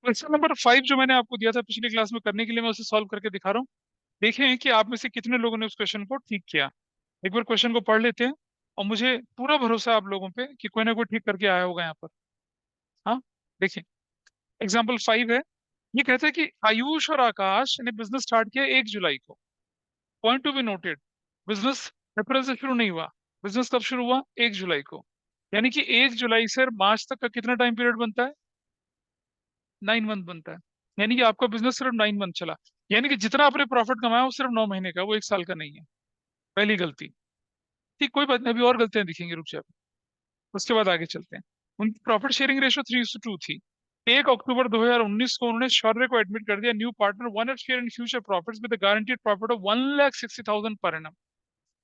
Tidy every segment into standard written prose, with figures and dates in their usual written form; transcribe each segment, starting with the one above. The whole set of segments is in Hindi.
क्वेश्चन नंबर 5 जो मैंने आपको दिया था पिछली क्लास में करने के लिए, मैं उसे सॉल्व करके दिखा रहा हूँ। देखें कि आप में से कितने लोगों ने उस क्वेश्चन को ठीक किया। एक बार क्वेश्चन को पढ़ लेते हैं, और मुझे पूरा भरोसा है आप लोगों पे कि कोई ना कोई ठीक करके आया होगा यहाँ पर। हाँ, देखिए, एग्जाम्पल 5 है। ये कहते हैं कि आयुष और आकाश ने बिजनेस स्टार्ट किया 1 जुलाई को। Point to be noted, business अप्रैल से शुरू नहीं हुआ। बिजनेस कब शुरू हुआ? 1 जुलाई को। यानी कि 1 जुलाई से मार्च तक का कितना टाइम पीरियड बनता है? 9 मंथ बनता है। यानी कि आपका बिजनेस सिर्फ 9 मंथ चला। यानी कि जितना आपने प्रॉफिट कमाया वो सिर्फ 9 महीने का, वो 1 साल का नहीं है। पहली गलती। ठीक, कोई बात नहीं, अभी और गलतियां दिखेंगी, रुक जाए। उसके बाद आगे चलते हैं। उनकी प्रॉफिट शेयरिंग रेशो 3:2 थी। 1 अक्टूबर 2019 को उन्होंने शौर्य को एडमिट कर दिया new partner, one share in future profits with guaranteed profit of 1,60,000 per annum.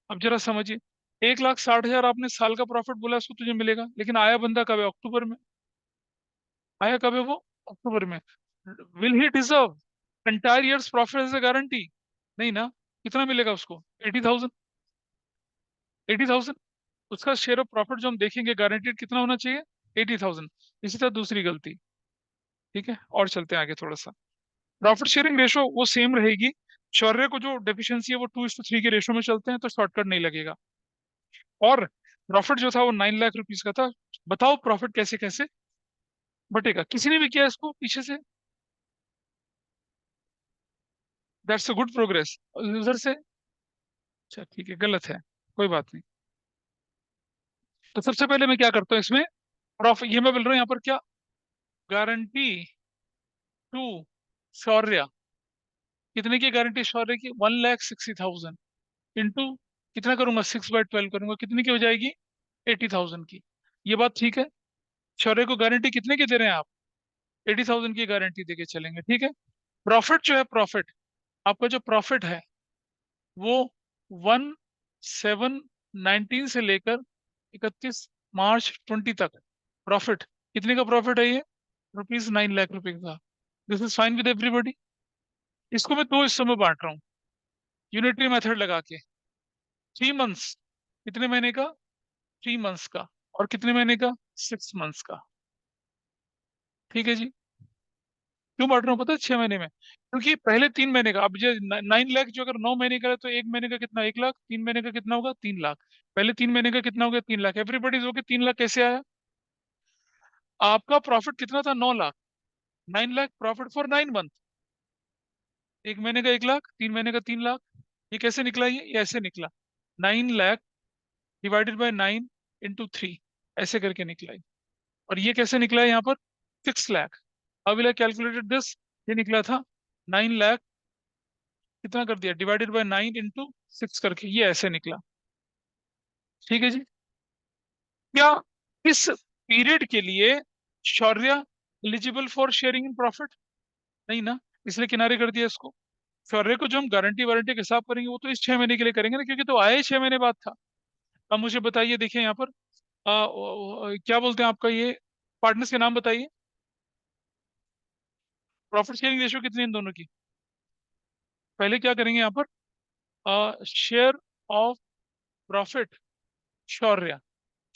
अब जरा समझिए, 1,60,000 आपने साल का प्रॉफिट बोला उसको तुझे मिलेगा, लेकिन आया बंदा कब है? अक्टूबर में। आया कब है वो? अक्टूबर में। Will he deserve entire years profit as a guarantee? नहीं ना। कितना मिलेगा उसको? 80,000। 80,000। उसका शेयर ऑफ प्रॉफिट जो हम देखेंगे गारंटीड कितना होना चाहिए? 80,000। इसी तरह दूसरी गलती। ठीक है, और चलते हैं आगे थोड़ा सा। प्रॉफिट शेयरिंग रेशो वो सेम रहेगी। शौर्य को जो डेफिशिएंसी है वो 2:3 के रेशो में चलते हैं, तो शॉर्टकट नहीं लगेगा। और प्रॉफिट जो था वो 9 लाख रुपीज का था। बताओ प्रॉफिट कैसे कैसे बटेगा? किसी ने भी किया इसको पीछे से? That's a good progress. उधर से? अच्छा ठीक है, गलत है, कोई बात नहीं। तो सबसे पहले मैं क्या करता हूँ इसमें, प्रॉफिट ये मैं बोल रहा हूँ यहाँ पर क्या, गारंटी टू शौर्य। कितने की गारंटी शौर्य की? 1,60,000 इंटू कितना करूंगा? 6/12 करूंगा, कितनी की हो जाएगी? 80,000 की। ये बात ठीक है। शौर्य को गारंटी कितने की दे रहे हैं आप? 80,000 की गारंटी देके चलेंगे, ठीक है। प्रॉफिट जो है, प्रॉफिट, आपका जो प्रॉफिट है वो 1/7/19 से लेकर 31 मार्च 20 तक प्रॉफिट। कितने का प्रॉफिट है ये? ₹9 लाख का। This is fine with everybody. इसको मैं दो हिस्सों में बांट रहा हूँ, यूनिटरी मेथड लगा के। 3 मंथ्स, कितने महीने का? 3 मंथ्स का। और कितने महीने का? 6 मंथ्स का। ठीक है जी। क्यों बांट रहा हूँ पता है? 6 महीने में, क्योंकि पहले 3 महीने का, अब जो 9 लाख जो अगर 9 महीने का है तो एक महीने का कितना? 1 लाख। 3 महीने का कितना होगा? 3 लाख। पहले 3 महीने का कितना हो गया? 3 लाख। Everybody's okay. 3 लाख कैसे आया? आपका प्रॉफिट कितना था? 9 lakh. 9 lakh profit for 9 month. एक महीने का 1 लाख, 3 महीने का 3 लाख। ये कैसे निकला? ये ऐसे निकला, 9 लाख डिवाइडेड बाई 9 इंटू 3, ऐसे करके निकला ये। और ये कैसे निकला है यहाँ पर? 6 लाख। अब कैलकुलेटेड दिस, ये निकला था 9 लाख, कितना कर दिया? डिवाइडेड बाय 9 इंटू 6 करके, ये ऐसे निकला। ठीक है जी। क्या इस पीरियड के लिए Shaurya eligible for sharing in profit? नहीं ना, इसलिए किनारे कर दिया इसको। शौर्य को जो हम गारंटी वारंटी के हिसाब करेंगे वो तो इस 6 महीने के लिए करेंगे ना, क्योंकि तो आए 6 महीने बाद था। अब मुझे बताइए, देखिए यहाँ पर क्या बोलते हैं आपका ये, पार्टनर्स के नाम बताइए। प्रॉफिट शेयरिंग रेशियो कितनी है इन दोनों की? पहले क्या करेंगे यहाँ पर, शेयर ऑफ प्रॉफिट शौर्य।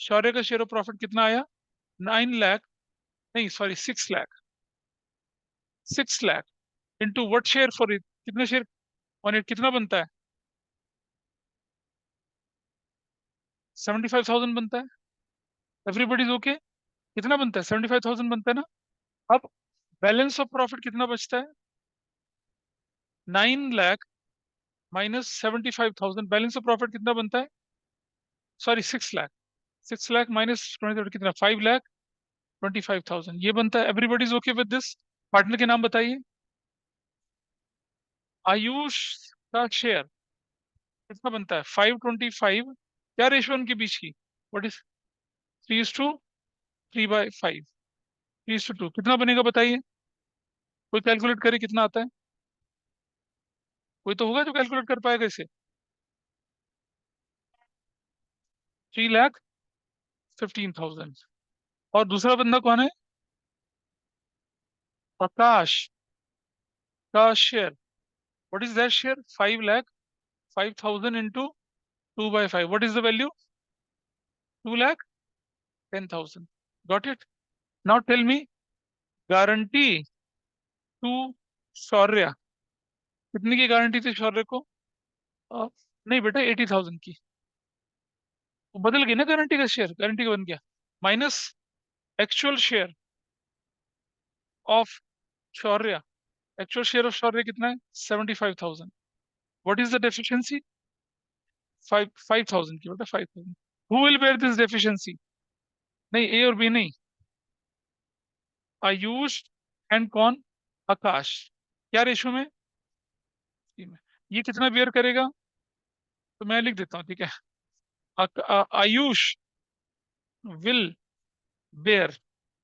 शौर्य का शेयर ऑफ प्रॉफिट कितना आया? 9 लाख, नहीं sorry 6 lakh. 6 lakh into what share for it, कितने शेयर ऑन इट, कितना बनता है? 75,000 बनता है। Everybody is okay. कितना बनता है? 75,000 बनता है ना। अब बैलेंस ऑफ प्रॉफिट कितना बचता है? 9 lakh minus 75,000, balance of profit कितना बनता है? सॉरी 6 लाख। 6 लाख माइनस 20 कितना? 5,25,000 ये बनता है। Everybody is okay with this. Partner के नाम बताइए। आयुष का शेयर कितना बनता है? 525। क्या रेशियो उनके बीच की? What is? 3:3/5। 3:2 कितना बनेगा बताइए? कोई कैलकुलेट करे कितना आता है? कोई तो होगा जो कैलकुलेट कर पाएगा इसे। 3,15,000। और दूसरा बंदा कौन है? प्रकाश का share, what is that share? 5,05,000 into 2/5, what is the value? 2,10,000। Got it? Now tell me, guarantee to Shaurya, कितने की गारंटी थी शौर्य को? नहीं बेटा, 80,000 की। वो बदल गई ना गारंटी का शेयर, गारंटी का बन गया minus actual share of Shaurya. Actual share of Shaurya कितना है? 75,000। What is the deficiency? 5,000 की बेटा, 5,000। Who will bear this deficiency? नहीं, ए और बी नहीं, आयुष एंड कौन? आकाश। क्या रेशो में? सी में। ये कितना बेयर करेगा? तो मैं लिख देता हूँ, ठीक है। आयुष विल बेयर,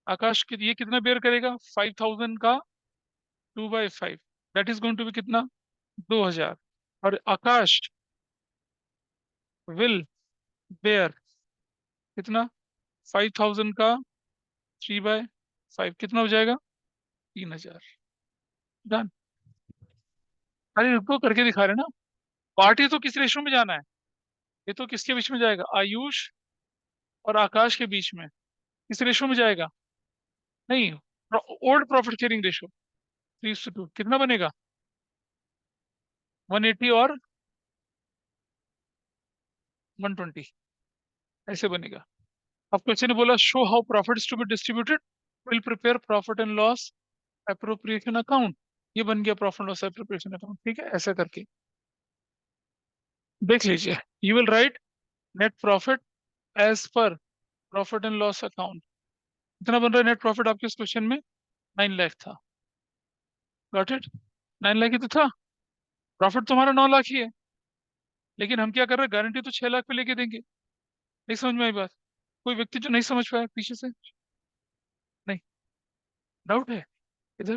आकाश ये कितना बेयर करेगा? 5,000 का 2/5, that is going to be कितना? 2,000। और आकाश विल बेयर कितना? 5,000 का 3/5, कितना हो जाएगा? 3,000। डन। अरे रुको, करके दिखा रहे ना। पार्टी तो किस रेशो में जाना है? ये तो किसके बीच में जाएगा? आयुष और आकाश के बीच में। किस रेशो में जाएगा? नहीं, ओल्ड प्रॉफिट शेयरिंग रेशो, 3:2। कितना बनेगा? 180 और 120, ऐसे बनेगा। अब क्वेश्चन ने बोला show how profits to be distributed, will prepare profit and loss appropriation account. ये बन गया प्रॉफिट लॉस अप्रोप्रिएशन अकाउंट, ठीक है, ऐसा करके देख लीजिए। You will write net profit as per profit and loss account. कितना बन रहा है नेट प्रॉफिट आपके इस क्वेश्चन में? 9 लाख था। Got it? 9 लाख ही तो था। प्रॉफिट तुम्हारा 9 लाख ही है, लेकिन हम क्या कर रहे हैं, गारंटी तो 6 लाख पे लेके देंगे। नहीं समझ में आई बात? कोई व्यक्ति जो नहीं समझ पाया पीछे से? नहीं, डाउट है इधर?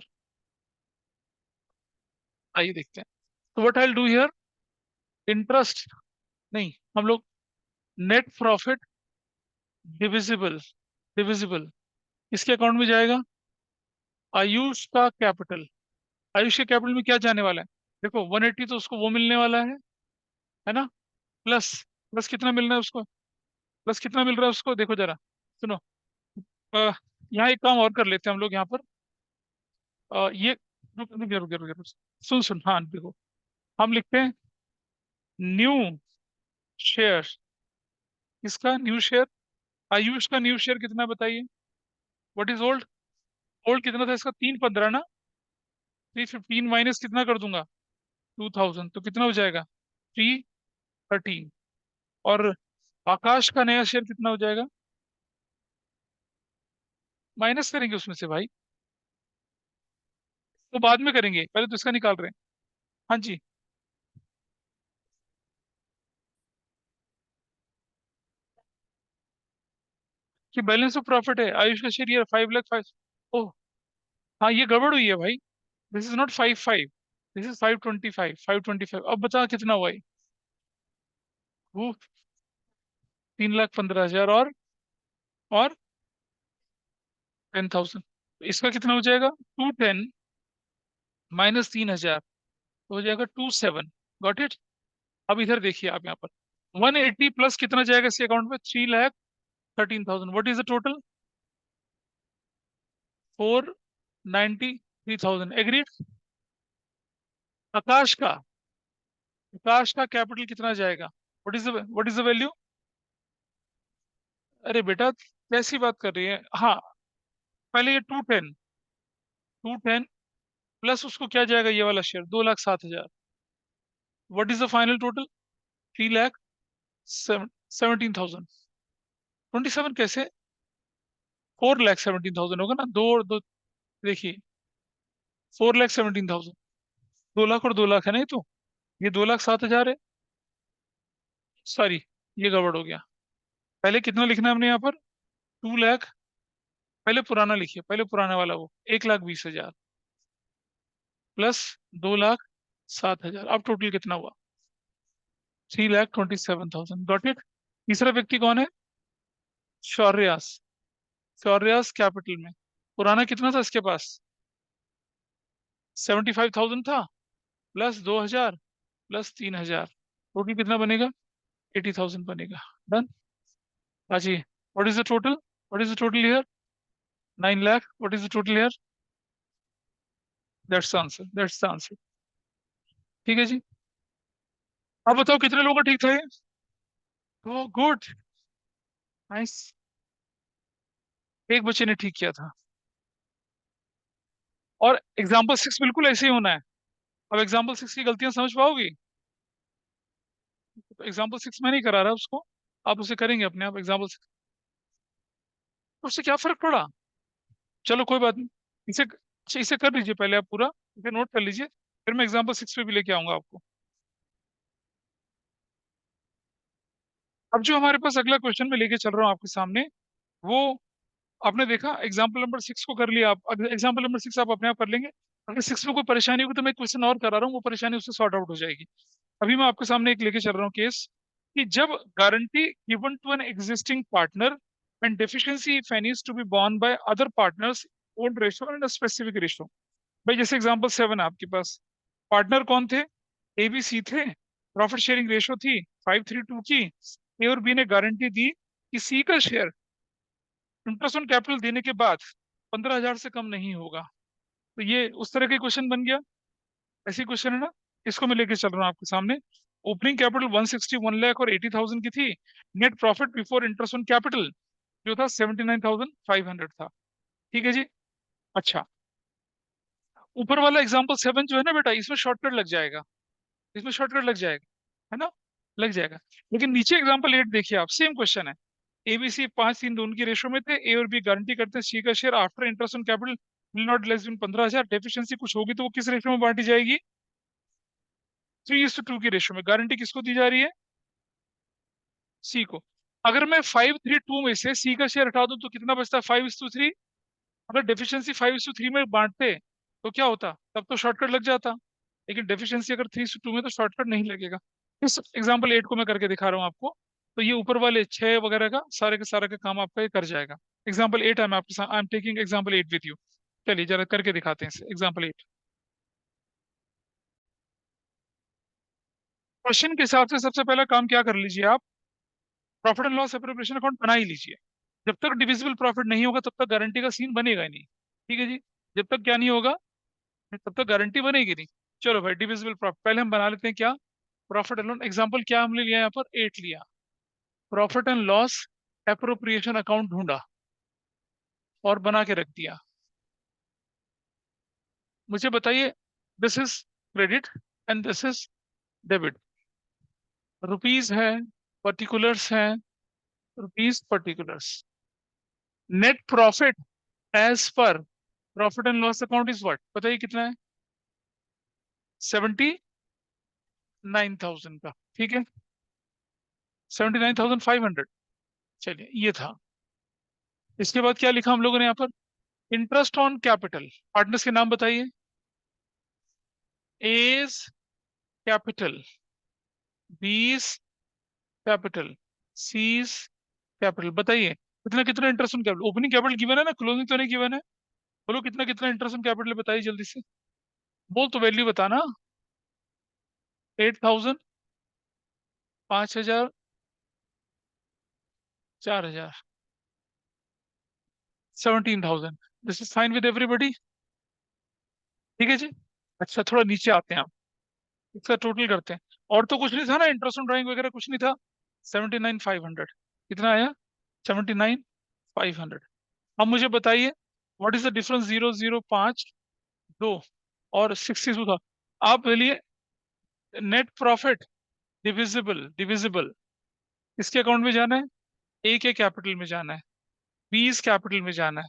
आइए देखते हैं। तो what I do here, interest नहीं, हम लोग नेट प्रॉफिट डिविजिबल, डिविजिबल इसके अकाउंट में जाएगा? आयुष का कैपिटल। आयुष के कैपिटल में क्या जाने वाला है? देखो 180 तो उसको वो मिलने वाला है ना? प्लस, प्लस कितना मिल रहा है उसको? प्लस कितना मिल रहा है उसको, देखो जरा, सुनो। अ, यहाँ एक काम और कर लेते हैं हम लोग यहाँ पर। ये रुक रुक रुक रुक रुक, सुन सुन, हाँ देखो, हम लिखते हैं न्यू शेयर। किसका न्यू शेयर? आयुष का न्यू शेयर कितना है बताइए? What is old? ओल्ड कितना था इसका? 315 ना? 315 माइनस कितना कर दूंगा? 2,000, तो कितना हो जाएगा? 313। और आकाश का नया शेयर कितना हो जाएगा? माइनस करेंगे उसमें से भाई, तो बाद में करेंगे, पहले तो इसका निकाल रहे हैं। हाँ जी। कि बैलेंस ऑफ प्रॉफिट है, आयुष का शेयर ये 5 लाख 5। ओह, हाँ ये गड़बड़ हुई है भाई। This is not 5/5, this is 525, 525। अब बता कितना हुआ ये? वो 3,15,000 और 10,000। इसका कितना हो जाएगा? 210 माइनस 3,000, तो हो जाएगा 27। Got it? अब इधर देखिए आप यहाँ पर, 180 प्लस कितना जाएगा इसके अकाउंट में? 3,13,000। What is the total? 493,000। Agreed? Akash का, आकाश का कैपिटल कितना जाएगा? What is the value? अरे बेटा, कैसी बात कर रही है? हाँ, पहले ये 210 प्लस उसको क्या जाएगा, ये वाला share 2,07,000। What is the final total? 3,17,000। 27 कैसे? 4,17,000 होगा ना, दो और दो, देखिए 4,17,000। 2 लाख और 2 लाख है ना, ये तो, ये 2,07,000 है। सॉरी, ये गड़बड़ हो गया। पहले कितना लिखना है हमने यहाँ पर? 2 लाख। पहले पुराना लिखिए, पहले पुराना वाला, वो 1,20,000 प्लस 2,07,000। अब टोटल कितना हुआ? 3,27,000। Got it? तीसरा व्यक्ति कौन है? शौर्यास। शौर्यास कैपिटल में पुराना कितना था इसके पास? 75,000 था, प्लस 2,000 प्लस 3,000, टोटल कितना बनेगा? 80,000 बनेगा। डन। हाँ जी। What is the total? What is the total here? 9 lakh. What is the total here? That's answer, that's the answer. ठीक है जी। अब बताओ कितने लोगों का ठीक था ये? ओ गुड, नाइस। एक बच्चे ने ठीक किया था। और एग्जाम्पल 6 बिल्कुल ऐसे ही होना है। अब एग्जाम्पल 6 की गलतियां समझ पाओगी? तो एग्जाम्पल 6 में नहीं करा रहा उसको, आप उसे करेंगे अपने आप एग्जाम्पल 6। उससे क्या फर्क पड़ा? चलो कोई बात नहीं। इसे अच्छा, इसे कर लीजिए पहले आप पूरा, इसे नोट कर लीजिए, फिर मैं एग्जाम्पल 6 पे भी लेके आऊंगा आपको। अब जो हमारे पास अगला क्वेश्चन मैं लेके चल रहा हूँ आपके सामने, वो आपने देखा एग्जाम्पल नंबर 6 को कर लिया आप। एग्जाम्पल नंबर 6 आप अपने आप कर लेंगे। अगर 6 में कोई परेशानी होगी तो मैं क्वेश्चन और करा रहा हूँ, वो परेशानी उससे सॉर्ट आउट हो जाएगी। अभी मैं आपके सामने एक लेके चल रहा हूँ केस, कि जब guarantee given to an existing partner and deficiency if any is to be borne by other partners own ratio and specific ratio. भाई जैसे एग्जांपल 7 है आपके पास, पार्टनर कौन थे? ए बी सी थे, प्रॉफिट शेयरिंग रेशो थी 5:3 की। ए और बी ने गारंटी दी कि सी का शेयर इंटरेस्ट ऑन कैपिटल देने के बाद 15,000 से कम नहीं होगा। तो ये उस तरह का क्वेश्चन बन गया, ऐसी क्वेश्चन है ना। इसको मैं लेके चल रहा हूँ आपके सामने। ओपनिंग कैपिटल 161 लाख और 80,000 की थी। Net profit before interest on capital जो था 79,500 था। ठीक है जी। अच्छा, ऊपर वाला एग्जांपल 7 जो है ना बेटा, इसमें शॉर्टकट लग जाएगा, इसमें शॉर्टकट लग जाएगा, है ना, लग जाएगा। लेकिन नीचे एग्जांपल 8 देखिए आप, सेम क्वेश्चन है। एबीसी 5:3 की रेशो में थे। ए और बी गारंटी करते हैं सी का share after interest on capital will not less than 15,000। Deficiency कुछ होगी तो वो किस रेशो में बांटी जाएगी? 3:2 की रेशो में। गारंटी किसको दी जा रही है? सी को। अगर मैं 5:3 में से सी का शेयर हटा दूं तो कितना बचता है? 5:3। अगर डेफिशिएंसी 5:3 में बांटते तो क्या होता? तब तो शॉर्टकट लग जाता। लेकिन डेफिशिएंसी अगर 3:2 में, तो शॉर्टकट नहीं लगेगा। इस एग्जाम्पल 8 को मैं करके दिखा रहा हूँ आपको। तो ये ऊपर वाले 6 वगैरह का सारे के सारा का काम आपका ये कर जाएगा। एग्जाम्पल 8 है, मैं आपके साथ I am taking example 8 with you. चलिए जरा करके दिखाते हैं इसे, एग्जाम्पल 8। क्वेश्चन के हिसाब से सबसे पहला काम क्या कर लीजिए आप, profit and loss appropriation account बना ही लीजिए। जब तक डिविजिबल प्रॉफिट नहीं होगा तब तक गारंटी का सीन बनेगा ही नहीं। ठीक है जी। जब तक क्या नहीं होगा, तब तक गारंटी बनेगी नहीं। चलो भाई, डिविजिबल प्रॉफिट पहले हम बना लेते हैं क्या। प्रॉफिट एंड लॉस एग्जांपल क्या हमने लिया यहाँ पर? 8 लिया। Profit and loss appropriation account ढूंढा और बना के रख दिया। मुझे बताइए, this is credit and this is debit. Rupees है, पर्टिकुलर्स है, rupees particulars. Net profit as per profit and loss account is what? बताइए कितना है? 79,000 का। ठीक है, 79,500। चलिए ये था। इसके बाद क्या लिखा हम लोगों ने यहाँ पर? Interest on capital. पार्टनर्स के नाम बताइए। A's capital, B's capital, C's capital. बताइए कितना कितना interest on capital. Opening capital given है ना, क्लोजिंग तो नहीं गिवन है। बोलो कितना कितना इंटरेस्ट ऑन कैपिटल बताइए जल्दी से। बोल तो वैल्यू बताना। 8,000, 5,000, 4,000, 17,000। This is fine with everybody. ठीक है जी। अच्छा थोड़ा नीचे आते हैं आप, इसका टोटल करते हैं। और तो कुछ नहीं था ना, इंटरेस्ट ऑन ड्राइंग वगैरह कुछ नहीं था। 79,500 कितना आया? 79,500। अब मुझे बताइए व्हाट इज द डिफरेंस 005 दो और 62 था। आप बोलिए नेट प्रॉफिट डिविजिबल, डिविजिबल किसके अकाउंट में जाना है? ए के कैपिटल में जाना है, बीस कैपिटल में जाना है,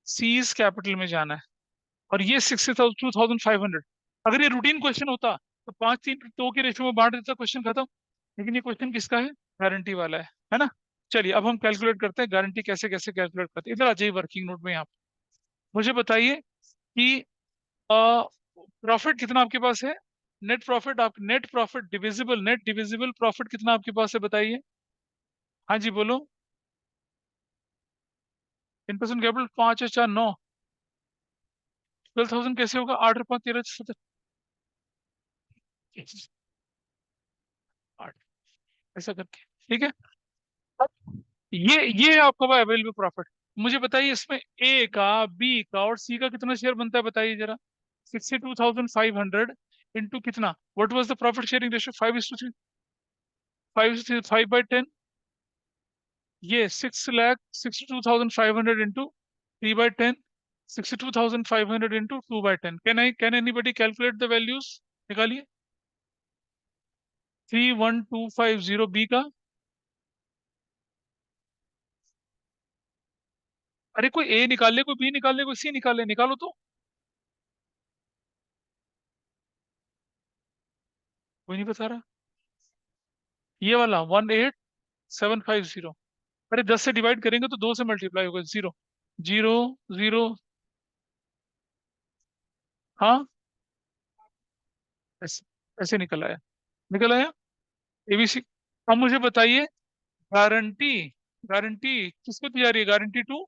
सीज कैपिटल में जाना है। और ये 62,500। अगर ये रूटीन क्वेश्चन होता तो 5:3 के रेशो में बांट देता, क्वेश्चन खत्म। लेकिन ये क्वेश्चन किसका है? गारंटी वाला है ना। चलिए अब हम कैलकुलेट करते हैं गारंटी कैसे कैसे कैलकुलेट करते हैं। इधर आ जाइए वर्किंग नोट में। यहाँ मुझे बताइए कि प्रॉफिट कितना आपके पास है? नेट प्रॉफिट, आप net profit divisible, net divisible profit कितना आपके पास है बताइए। हाँ जी बोलो। इन% कैपिटल 5 और 4 9। 12,000 कैसे होगा? 8 और 5 13 17, 8 ऐसा करके। ठीक है। अब ये आपका अवेलेबल प्रॉफिट। मुझे बताइए इसमें ए का, बी का और सी का कितना शेयर बनता है बताइए जरा। 62,500 इंटू कितना, what was the profit sharing ratio, 5:3, 5:5 ये 6,62,500 into 3/10, 62,500 into 2/10। Can anybody calculate the values, निकालिए। 31250 बी का। अरे कोई ए निकाल ले, कोई बी निकाल ले, कोई सी निकाल ले, निकालो तो। कोई नहीं बता रहा। ये वाला 18750। अरे 10 से डिवाइड करेंगे तो 2 से मल्टीप्लाई होगा, 0 0 0। हाँ, ऐसे ऐसे निकल आया, निकल आया। एबीसी। अब मुझे बताइए, गारंटी, गारंटी किसको दी जा रही है, गारंटी टू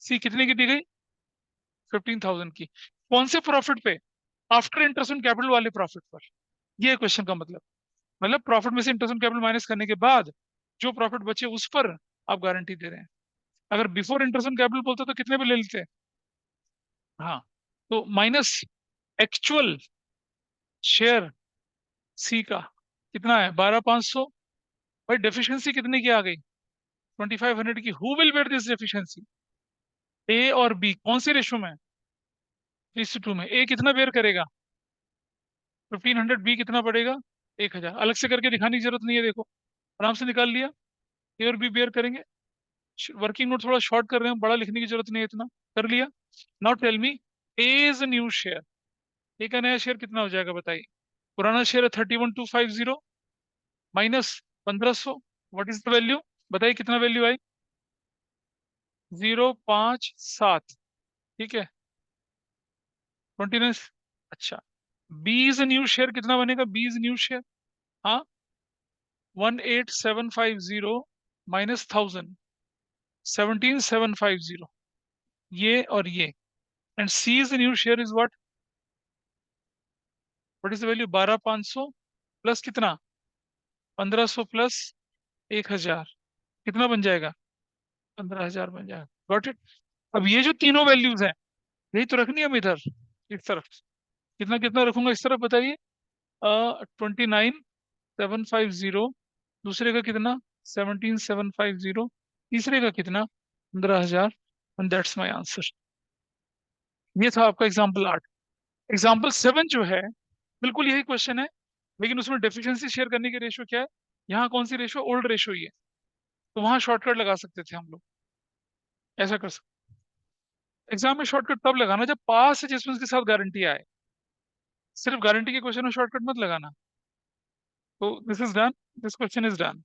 सी कितने की दी गई, 15,000 की। कौन से प्रॉफिट पे, आफ्टर इंटरेस्ट ऑन कैपिटल वाले प्रॉफिट पर। ये क्वेश्चन का मतलब प्रॉफिट में से इंटरेस्ट ऑन कैपिटल माइनस करने के बाद जो प्रॉफिट बचे उस पर आप गारंटी दे रहे हैं। अगर बिफोर इंटरेस्ट ऑन कैपिटल बोलते तो कितने पे ले लेते। हाँ, तो माइनस एक्चुअल शेयर सी का कितना है, 12,500। भाई डेफिशिएंसी कितने की आ गई, 2,500 की। Who will bear this deficiency, A और बी कौन सी रेशो में है, 3:2 में। ए कितना बेयर करेगा, 1,500। बी कितना पड़ेगा, 1,000। अलग से करके दिखाने की जरूरत नहीं है, देखो आराम से निकाल लिया। ए और बी बेयर करेंगे। वर्किंग नोट थोड़ा शॉर्ट कर रहे हैं, बड़ा लिखने की जरूरत नहीं है इतना, कर लिया। Now tell me, A is new share, A का नया शेयर कितना हो जाएगा बताइए। पुराना शेयर है 31,250 minus 1,500, what is the value, बताइए कितना वैल्यू आई, 057। ठीक है, 29। अच्छा, बी इज न्यू शेयर कितना बनेगा, बी इज न्यू शेयर, हाँ, 18750 माइनस 1000, 17,750। ये और ये, and C is new share is what is the value, 12,500 plus कितना, 1,500 प्लस 1,000, कितना बन जाएगा, 15,000 बन जाएगा। Got it. अब ये जो तीनों वैल्यूज हैं, यही तो रखनी है हम इधर, इस तरफ। कितना कितना रखूंगा इस तरफ बताइए, 29,750, दूसरे का कितना, 17,750, तीसरे का कितना, 15,000। And that's my answer. ये था आपका एग्जाम्पल 8। एग्जाम्पल 7 जो है, बिल्कुल यही क्वेश्चन है, लेकिन उसमें डेफिशिएंसी शेयर करने की रेशो क्या है, यहाँ कौन सी रेशो, ओल्ड रेशो ही है। तो वहां शॉर्टकट लगा सकते थे हम लोग, ऐसा कर सकते। एग्जाम में शॉर्टकट तब लगाना जब पास एडजस्टमेंट के साथ गारंटी आए, सिर्फ गारंटी के क्वेश्चन में शॉर्टकट मत लगाना। तो this is done, this question is done.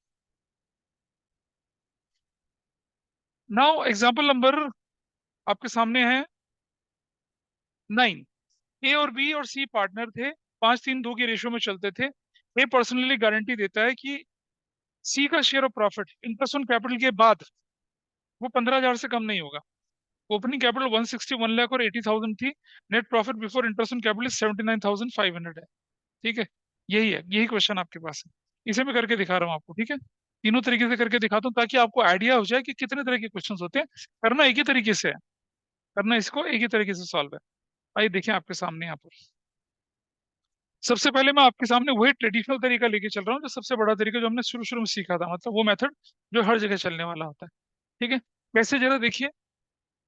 Now example number आपके सामने है 9। ए और बी और सी पार्टनर थे, 5-3-2 की रेशियो में चलते थे। ए पर्सनली गारंटी देता है कि सी का share of profit interest on capital के बाद वो 15,000 से कम नहीं होगा। ओपनिंग कैपिटल 161 लाख और 80,000 थी। Net profit before interest on capital 79,500 है। ठीक है, यही है, यही क्वेश्चन आपके पास है। इसे मैं करके दिखा रहा हूँ आपको, ठीक है। तीनों तरीके से करके दिखाता हूँ ताकि आपको आइडिया हो जाए कि कितने तरह के क्वेश्चन होते हैं। करना एक ही तरीके से है, करना इसको एक ही तरीके से सॉल्व है। आइए देखें आपके सामने यहाँ पर। सबसे पहले मैं आपके सामने वही ट्रेडिशनल तरीका लेके चल रहा हूँ, जो सबसे बड़ा तरीका जो हमने शुरू शुरू में सीखा था, मतलब वो मेथड जो हर जगह चलने वाला होता है। ठीक है, कैसे जरा देखिए।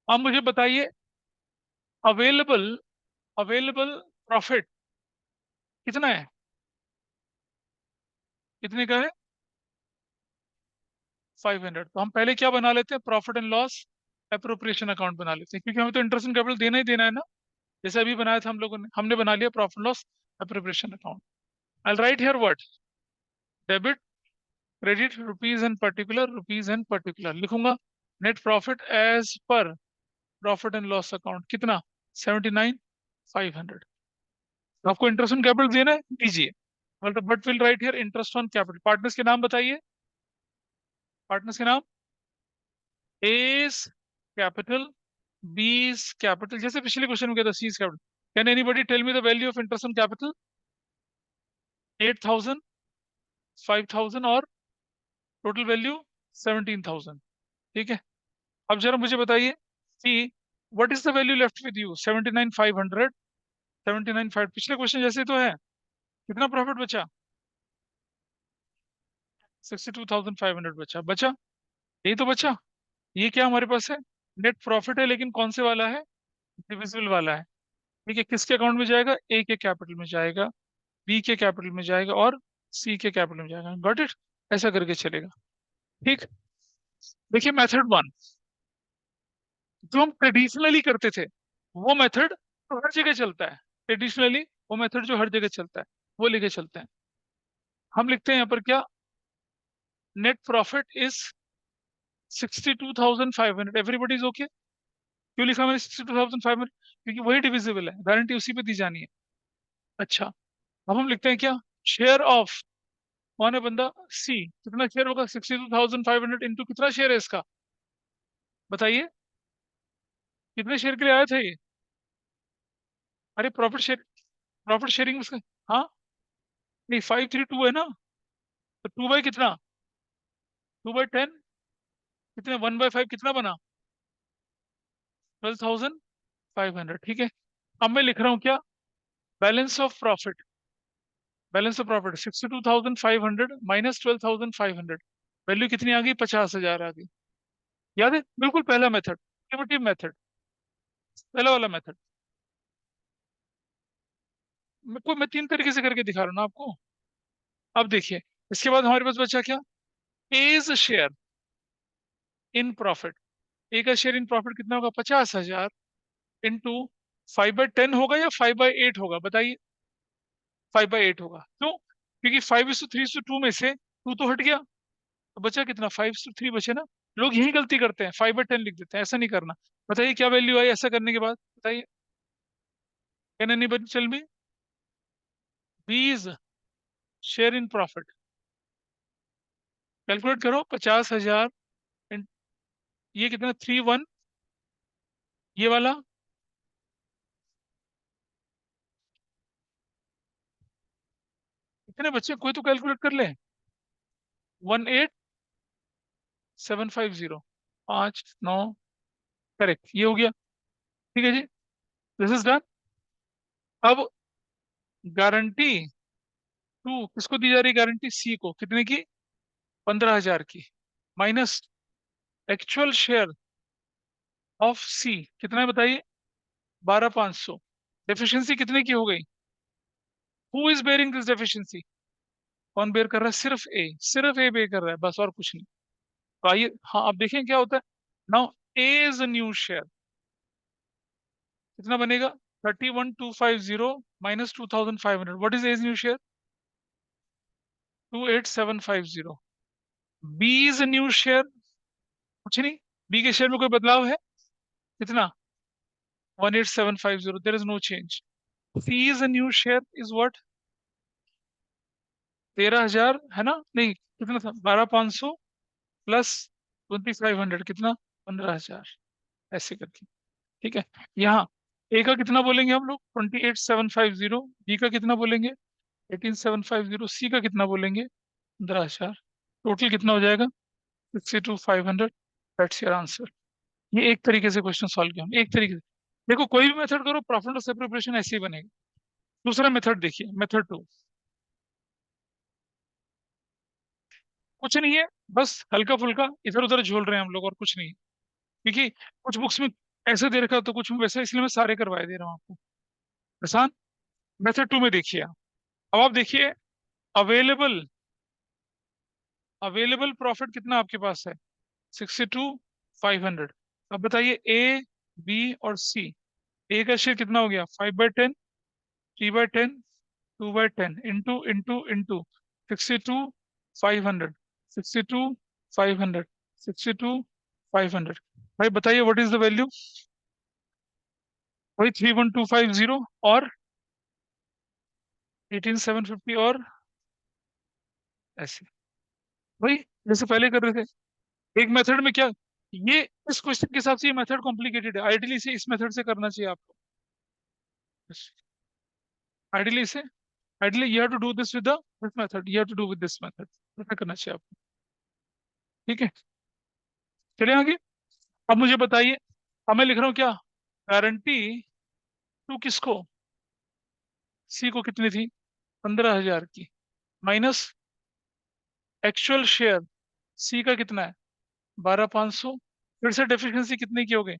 आप मुझे बताइए, अवेलेबल अवेलेबल प्रॉफिट कितना है, कितने का है, 500। तो हम पहले क्या बना लेते हैं, profit and loss appropriation account बना लेते हैं, क्योंकि हमें तो इंटरेस्ट एंड कैपिटल देना ही देना है ना। जैसे अभी बनाया था हम लोगों ने, हमने बना लिया profit loss appropriation account. I write here what, debit, credit, rupees and particular, rupees and particular लिखूंगा। Net profit as per profit and loss account कितना, 79,500। आपको इंटरेस्ट ऑन कैपिटल देना है, दीजिए। मतलब but will write here interest on capital. Partners के नाम बताइए, पार्टनर्स के नाम, एज कैपिटल, बीज कैपिटल, जैसे पिछले क्वेश्चन में कहता C's capital. Can anybody tell me the value of interest on capital, 8,000, 5,000 और टोटल वैल्यू 17,000। ठीक है, अब जरा मुझे बताइए कि what is the value left with you, 79,500 79.5, पिछले क्वेश्चन जैसे तो है। कितना प्रॉफिट बचा? 62,500 बचा। बचा, यही तो बचा। ये क्या हमारे पास है? नेट प्रॉफिट है, लेकिन कौन से वाला है? डिविजिबल वाला है। ठीक है, किसके अकाउंट में जाएगा? ए के कैपिटल में जाएगा, बी के कैपिटल में जाएगा, और सी के कैपिटल में जाएगा। Got it? ऐसा करके चलेगा। ठीक। देखिए मेथड वन, जो हम ट्रेडिशनली करते थे, वो मेथड तो हर जगह चलता है। ट्रेडिशनली वो मेथड जो हर जगह चलता है, वो लेके चलते हैं। हम लिखते हैं यहाँ पर क्या? Net profit is 62,500। Everybody is okay? क्यों लिखा मैंने 62,500? क्योंकि वही डिविजिबल है, गारंटी उसी पे दी जानी है। अच्छा, अब हम लिखते हैं क्या? शेयर ऑफ, कौन है बंदा? सी। कितना शेयर होगा? 62,500 इंटू कितना शेयर है इसका? बताइए, कितने शेयर के लिए आया था ये? अरे प्रॉफिट शेयर, प्रॉफिट शेयरिंग उसका। हाँ, नहीं 532 है ना, तो 2 बाई कितना? 2/10, कितने? 1/5 कितना बना? 12,500। ठीक है। अब मैं लिख रहा हूँ क्या? Balance of profit. Balance of profit 62,500 minus 12,500, value कितनी आ गई? 50,000 आ गई। याद है? बिल्कुल पहला मेथड, प्रिमिटिव मेथड, पहला वाला मेथड। मैं 3 तरीके से करके दिखा रहा हूँ ना आपको। अब देखिए, इसके बाद हमारे पास बचा क्या? As share in profit. A का शेयर इन प्रॉफिट कितना होगा? 50,000 इंटू 5/10 होगा या 5/8 होगा? बताइए। 5/8 होगा। क्यों? क्योंकि 5:3:2 में से 2 तो हट गया, तो बचा कितना? 5:3 बचे ना। लोग यही गलती करते हैं, 5/10 लिख देते हैं। ऐसा नहीं करना। बताइए क्या वैल्यू आई ऐसा करने के बाद? बताइए। Can anybody tell me? B's share in profit, calculate करो। 50,000, ये कितना? 3 1, ये वाला कितने बच्चे? कोई तो कैलकुलेट कर ले। 18,750, 5 9, करेक्ट, ये हो गया। ठीक है जी, दिस इज डन। अब गारंटी टू किसको दी जा रही है? गारंटी सी को, कितने की? 15,000 की, माइनस एक्चुअल शेयर ऑफ सी कितना है बताइए? 12,500। डेफिशिएंसी कितने की हो गई? Who is bearing this deficiency? कौन बेयर कर रहा है? सिर्फ ए, सिर्फ ए बेयर कर रहा है, बस और कुछ नहीं। तो आइए, हाँ अब देखें क्या होता है। Now A is a new share, कितना बनेगा? 31,250 minus 2,500, what is A's new share? 28,750। B is a new share, कुछ नहीं। बी के शेयर में कोई बदलाव है? कितना? 18,750, there is no change. C is a new share, is what? 13,000 है ना? नहीं, कितना था? 12,500 प्लस 2,500, कितना? 15,000, ऐसे करके। ठीक है। यहाँ ए का कितना बोलेंगे हम लोग? 28,750। बी का कितना बोलेंगे? 18,750। सी का कितना बोलेंगे? 15,000। टोटल कितना हो जाएगा? 62,500। That's your answer. ये एक तरीके से क्वेश्चन सॉल्व किया हमने, एक तरीके से। देखो कोई भी मेथड करो, प्रॉफिट और सेपरेशन ऐसे ही बनेगा। दूसरा मेथड देखिए, मेथड टू। कुछ नहीं है, बस हल्का फुल्का इधर उधर झोल रहे हैं हम लोग, और कुछ नहीं है। क्योंकि कुछ बुक्स में ऐसे दे रखा है, तो कुछ में वैसे, इसलिए मैं सारे करवाए दे रहा हूँ आपको। आसान। मेथड टू में देखिए आप। अब आप देखिए, अवेलेबल अवेलेबल प्रॉफिट कितना आपके पास है? 62,500। अब बताइए, ए, बी और सी। ए का शेयर कितना हो गया? 5/10, 3/10, 2/10, इंटू इंटू इंटू 62,500, 62,500, 62,500। भाई बताइए व्हाट इज द वैल्यू? वही 31,250 और 18,750, और ऐसे, वही जैसे पहले कर रहे थे। एक मेथड में क्या, ये इस क्वेश्चन के हिसाब से ये मेथड कॉम्प्लिकेटेड है। आइडियली से इस मेथड से करना चाहिए आपको। आइडियली से, ideally you have to do this with this method, you have to do with this method, ऐसा करना चाहिए आपको। ठीक है, चलिए आगे। अब मुझे बताइए, अब मैं लिख रहा हूँ क्या? गारंटी टू किसको? सी को कितनी थी? 15,000 की, माइनस एक्चुअल शेयर सी का कितना है? 12,500। फिर से डेफिशिएंसी कितने की हो गई?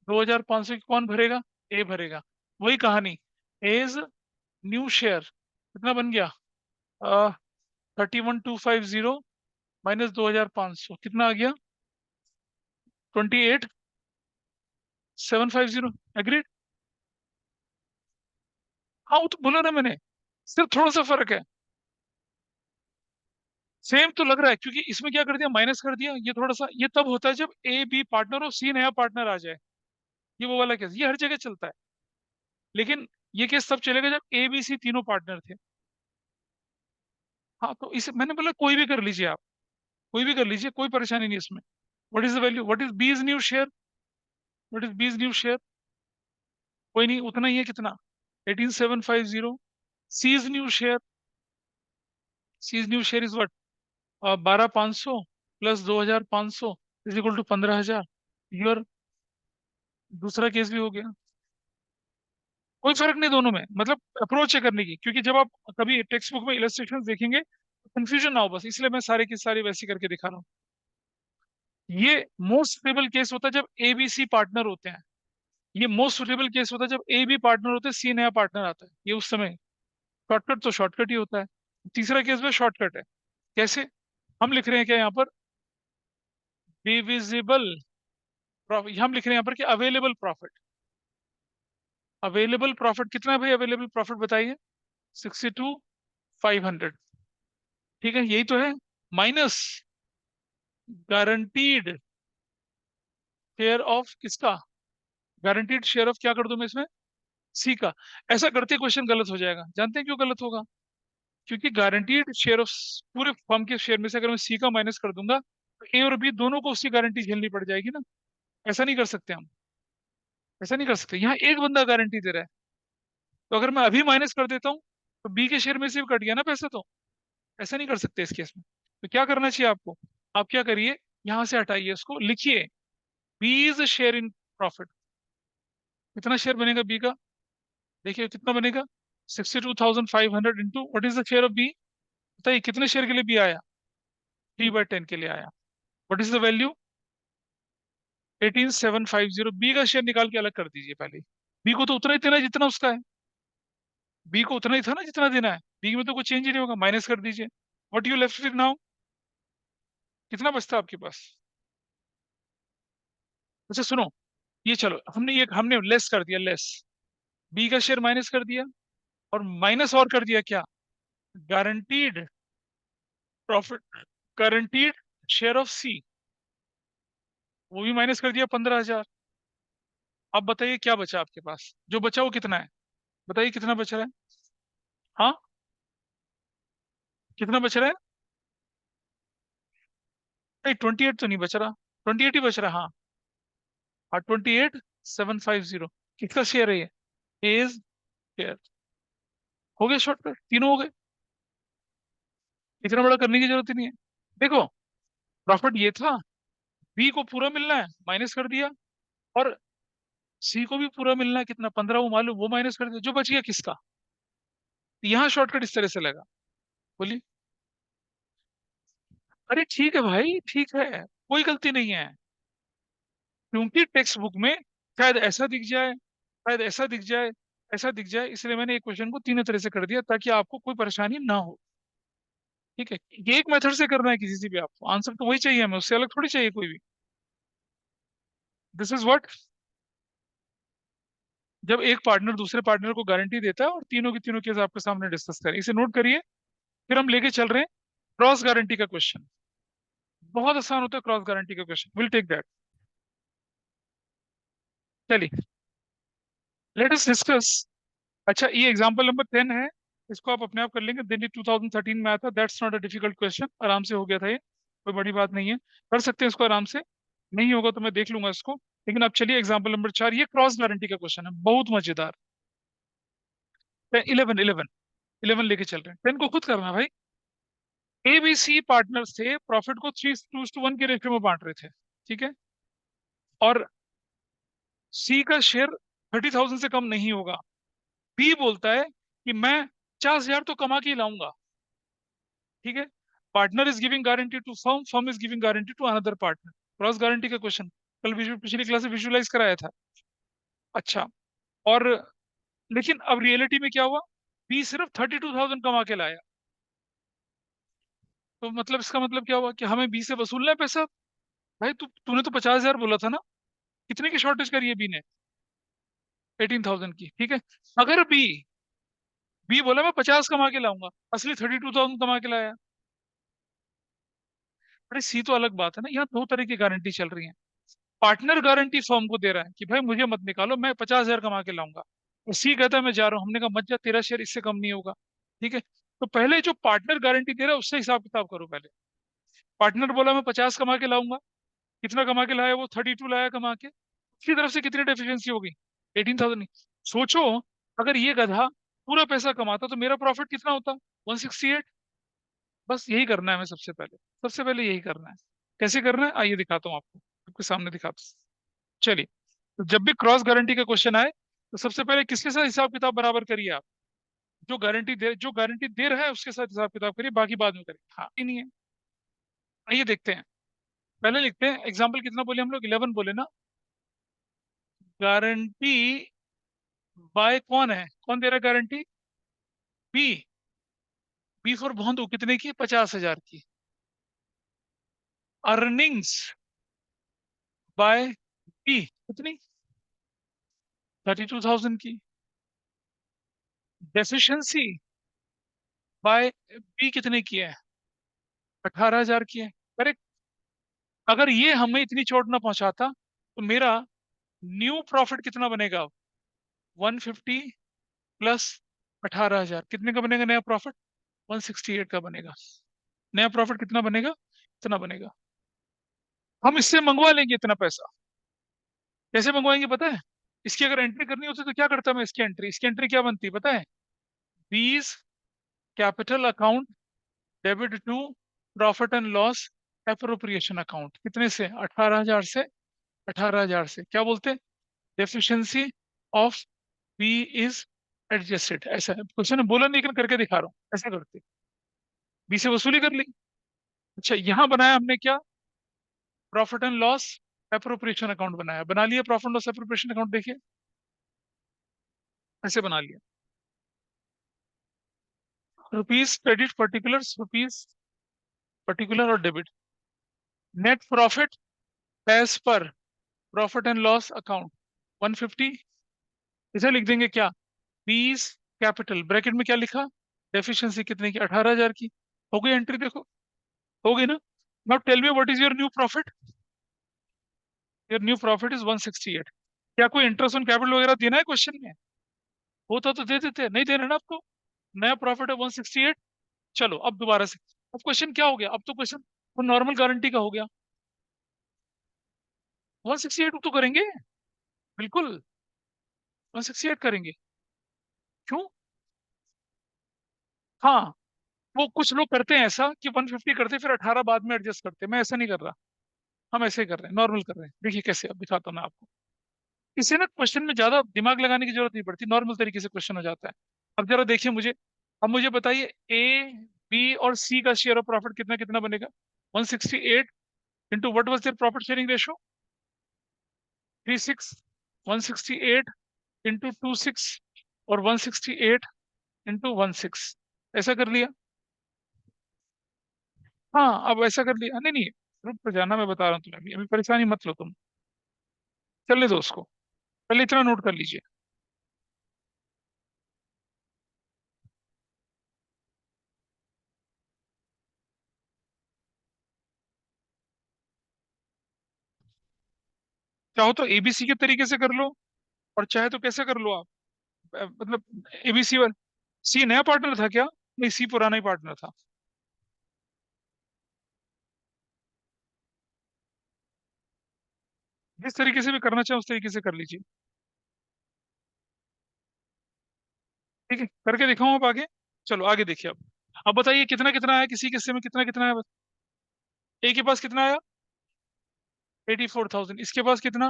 2,500 की। कौन भरेगा? ए भरेगा। वही कहानी, एज न्यू शेयर कितना बन गया? 31,250 माइनस 2,500 कितना आ गया? 28,750। एग्रीड? हाँ वो तो बोला ना मैंने, सिर्फ थोड़ा सा फर्क है। सेम तो लग रहा है, क्योंकि इसमें क्या कर दिया, माइनस कर दिया। ये थोड़ा सा, ये तब होता है जब ए बी पार्टनर और सी नया पार्टनर आ जाए। ये वो वाला केस, ये हर जगह चलता है। लेकिन ये केस तब चलेगा जब ए बी सी तीनों पार्टनर थे। हाँ तो इसे मैंने बोला कोई भी कर लीजिए आप, कोई भी कर लीजिए, कोई परेशानी नहीं इसमें। What is the value, what is B is new share, what is B is new share? कोई नहीं, उतना ही है। कितना? 18,750। C is new share, C is new share is what? 12,500 plus 2,500 is equal to 15,000। Your दूसरा केस भी हो गया। कोई फर्क नहीं दोनों में, मतलब अप्रोच है करने की, क्योंकि जब आप कभी टेक्स्ट बुक में इलस्ट्रेशन देखेंगे तो कंफ्यूजन ना हो, बस इसलिए मैं सारे की सारी वैसी करके दिखा रहा हूँ। ये मोस्ट सुटेबल केस होता है जब ए बी सी पार्टनर होते हैं। ये मोस्ट सुटेबल केस होता है जब ए बी पार्टनर होते हैं, सी नया पार्टनर आता है। ये उस समय शॉर्टकट तो शॉर्टकट ही होता है। तीसरा केस में शॉर्टकट है। कैसे? हम लिख रहे हैं क्या यहाँ पर? Divisible profit. हम लिख रहे हैं यहाँ पर कि अवेलेबल प्रॉफिट। अवेलेबल प्रॉफिट कितना है भाई? अवेलेबल प्रॉफिट बताइए। 62,500। ठीक है, यही तो है। माइनस गारंटीड शेयर ऑफ किसका? गारंटीड शेयर ऑफ क्या कर दूं मैं इसमें? सी का। ऐसा करते क्वेश्चन गलत हो जाएगा। जानते हैं क्यों गलत होगा? क्योंकि गारंटीड शेयर ऑफ पूरे फर्म के शेयर में से अगर मैं सी का माइनस कर दूंगा तो ए और बी दोनों को उसकी गारंटी झेलनी पड़ जाएगी ना। ऐसा नहीं कर सकते हम, ऐसा नहीं कर सकते। यहाँ एक बंदा गारंटी दे रहा है, तो अगर मैं अभी माइनस कर देता हूँ तो बी के शेयर में से भी कट गया ना पैसा। तो ऐसा नहीं कर सकते इस केस में। तो क्या करना चाहिए आपको? आप क्या करिए, यहाँ से हटाइए उसको, लिखिए B is share in profit. कितना शेयर बनेगा बी का? देखिए कितना बनेगा। 62,500 into what is the share of B? बताइए कितने शेयर के लिए बी आया? 3/10 के लिए आया। What is the value? 18,750। B का शेयर निकाल के अलग कर दीजिए पहले। बी को तो उतना ही देना है जितना उसका है। बी को उतना ही था ना जितना देना है। बी में तो कुछ चेंज ही नहीं होगा, माइनस कर दीजिए। What you left with now? कितना बचता है आपके पास? अच्छा सुनो, ये चलो हमने लेस कर दिया, लेस। बी का शेयर माइनस कर दिया, और माइनस और कर दिया क्या? Guaranteed profit, guaranteed share of C, वो भी माइनस कर दिया 15,000। अब बताइए क्या बचा आपके पास? जो बचा वो कितना है? बताइए कितना बच रहा है? हाँ, कितना बच रहा है? नहीं 28 तो नहीं बच रहा, 28 ही बच रहा है, हाँ। हाँ 28,750। किसका शेयर है ये? A's share. हो गया शॉर्टकट, तीनों हो गए। इतना बड़ा करने की जरूरत ही नहीं है। देखो, प्रॉफिट ये था, बी को पूरा मिलना है, माइनस कर दिया। और सी को भी पूरा मिलना है, कितना? 15, वो मालूम, वो माइनस कर दिया। जो बच गया किसका? यहाँ शॉर्टकट इस तरह से लगा। बोलिए। अरे ठीक है भाई, ठीक है, कोई गलती नहीं है। क्योंकि टेक्स्ट बुक में शायद ऐसा दिख जाए, शायद ऐसा दिख जाए, ऐसा दिख जाए, इसलिए मैंने एक क्वेश्चन को तीनों तरह से कर दिया ताकि आपको कोई परेशानी ना हो। ठीक है, ये एक मेथड से करना है किसी से भी आपको, आंसर तो वही चाहिए हमें, उससे अलग थोड़ी चाहिए कोई भी। दिस इज व्हाट, जब एक पार्टनर दूसरे पार्टनर को गारंटी देता है और तीनों की तीनों केस आपके सामने डिस्कस करें, इसे नोट करिए। फिर हम लेके चल रहे हैं क्रॉस गारंटी का क्वेश्चन। बहुत आसान होता है क्रॉस गारंटी का क्वेश्चन, विल टेक दैट। चलिए, लेट अस डिस्कस। अच्छा, ये एग्जांपल नंबर 10 है। इसको आप अपने आप कर लेंगे, दिल्ली 2013 में आया था। That's not a difficult question, आराम से हो गया था ये, कोई बड़ी बात नहीं है। कर सकते हैं इसको आराम से। नहीं होगा तो मैं देख लूंगा इसको। लेकिन अब चलिए एग्जांपल नंबर 4, ये क्रॉस गारंटी का क्वेश्चन है, बहुत मजेदार। 11 11 11 लेके चल रहे हैं, 10 को खुद करना है भाई। ए बी सी पार्टनर्स थे, प्रॉफिट को 3:1 के रेशियो में बांट रहे थे। ठीक है, और सी का शेयर 30,000 से कम नहीं होगा। बी बोलता है कि मैं 50,000 तो कमा के ही लाऊंगा। ठीक है। Partner is giving guarantee to firm, firm is giving guarantee to another partner. Cross guarantee का क्वेश्चन कल पिछली क्लास में विजुअलाइज कराया था। अच्छा। और लेकिन अब रियलिटी में क्या हुआ, बी सिर्फ 32,000 कमा के लाया। तो मतलब इसका मतलब क्या हुआ कि हमें बी से वसूलना है पैसा। भाई तूने तो 50,000 बोला था ना। कितने की शॉर्टेज करी है बी ने? 18,000 की। ठीक है। अगर बी बोला मैं 50 कमा के लाऊंगा, असली 32,000 कमा के लाया। अरे सी तो अलग बात है ना, यहाँ दो तरह की गारंटी चल रही है। पार्टनर गारंटी फर्म को दे रहा है कि भाई मुझे मत निकालो, मैं 50,000 कमा के लाऊंगा। और सी कहता है मैं जा रहा हूँ। हमने कहा मत जा, तेरा शेयर इससे कम नहीं होगा। ठीक है। तो पहले जो पार्टनर गारंटी दे रहा है उससे हिसाब किताब करो पहले। पार्टनर बोला मैं 50 कमा के लाऊंगा। कितना कमा के लाया वो? 32 लाया कमा के। उसकी तरफ से कितनी डेफिशिएंसी होगी? 18,000। सोचो, अगर ये गधा पूरा पैसा कमाता तो मेरा प्रॉफिट कितना होता? 168। बस यही करना है हमें सबसे पहले यही करना है। कैसे करना है आइए दिखाता हूँ आपको, आपके सामने दिखाता हूँ। चलिए। तो जब भी क्रॉस गारंटी का क्वेश्चन आए तो सबसे पहले किसके साथ हिसाब किताब बराबर करिए आप? जो गारंटी दे रहा है उसके साथ हिसाब किताब करिए, बाकी बाद में करिए। हाँ ही नहीं है। आइए देखते हैं। पहले लिखते हैं एग्जाम्पल, कितना बोले हम लोग? 11 बोले ना। गारंटी बाय कौन है, कौन दे रहा है गारंटी? बी। बी फॉर बंधु कितने की? 50,000 की। अर्निंग्स बाय बी कितनी? 32,000 की। डेफिशिएंसी बाय बी कितने की है? 18,000 की है। करेक्ट। अगर ये हमें इतनी चोट ना पहुंचाता तो मेरा न्यू प्रॉफिट कितना बनेगा? 150 प्लस 18,000 कितने का बनेगा नया प्रॉफिट? 168 का बनेगा। नया प्रॉफिट कितना बनेगा? इतना बनेगा। हम इससे मंगवा लेंगे इतना पैसा। कैसे मंगवाएंगे पता है? इसकी अगर एंट्री करनी होती तो क्या करता मैं? इसकी एंट्री क्या बनती है पता है? B's capital account debit to profit and loss appropriation account. कितने से? 18,000 से। 18,000 से क्या बोलते? Deficiency of B is adjusted. ऐसा है क्वेश्चन, बोला नहीं लेकिन करके दिखा रहा हूँ। ऐसा करते बी से वसूली कर ली। अच्छा, यहां बनाया हमने क्या? Profit and loss appropriation account बनाया। बना लिया profit and loss appropriation account, देखिए ऐसे बना लिया। Rupees credit particular, rupees particular और debit. Net profit as per profit and loss account 150। इसे लिख देंगे क्या? 20 कैपिटल ब्रैकेट में क्या लिखा? डेफिशिएंसी कितने की? 18,000 की। हो गई एंट्री, देखो हो गई ना। Now tell me what is your new profit? Your new profit is 168। क्या कोई इंटरेस्ट ऑन कैपिटल वगैरह देना है क्वेश्चन में? होता तो दे देते, नहीं देना ना आपको। नया प्रॉफिट है 168। चलो अब दोबारा से। अब क्वेश्चन क्या हो गया? अब तो क्वेश्चन तो नॉर्मल गारंटी का हो गया। 168 तो करेंगे, बिल्कुल 168 करेंगे। क्यों? हाँ, वो कुछ लोग करते हैं ऐसा कि 150 करते फिर 18 बाद में एडजस्ट करते हैं। मैं ऐसा नहीं कर रहा। हम ऐसे ही कर रहे हैं, नॉर्मल कर रहे हैं। देखिए कैसे, अब दिखाता हूँ मैं आपको। इससे ना क्वेश्चन में ज्यादा दिमाग लगाने की जरूरत नहीं पड़ती, नॉर्मल तरीके से क्वेश्चन हो जाता है। अब जरा देखिए मुझे। अब मुझे बताइए, ए बी और सी का शेयर ऑफ प्रॉफिट कितना कितना बनेगा? 168 into what was their profit sharing ratio? 36। 168 into 26 और 168 इंटू 16। ऐसा कर लिया। हाँ अब ऐसा कर लिया। नहीं नहीं, रुक तो जाना, मैं बता रहा हूँ तुम्हें। अभी अभी परेशानी मत लो तुम। चलने दो उसको। पहले इतना नोट कर लीजिए। चाहो तो एबीसी के तरीके से कर लो, और चाहे तो कैसे कर लो आप। मतलब एबीसी वाला। सी नया पार्टनर था क्या? नहीं, सी पुराना ही पार्टनर था। जिस तरीके से भी करना चाहे उस तरीके से कर लीजिए। ठीक है, करके दिखाऊं आप आगे। चलो आगे देखिए। अब बताइए कितना कितना है, किसी किस्से में कितना कितना है? ए के पास कितना आया? 84,000। इसके पास कितना?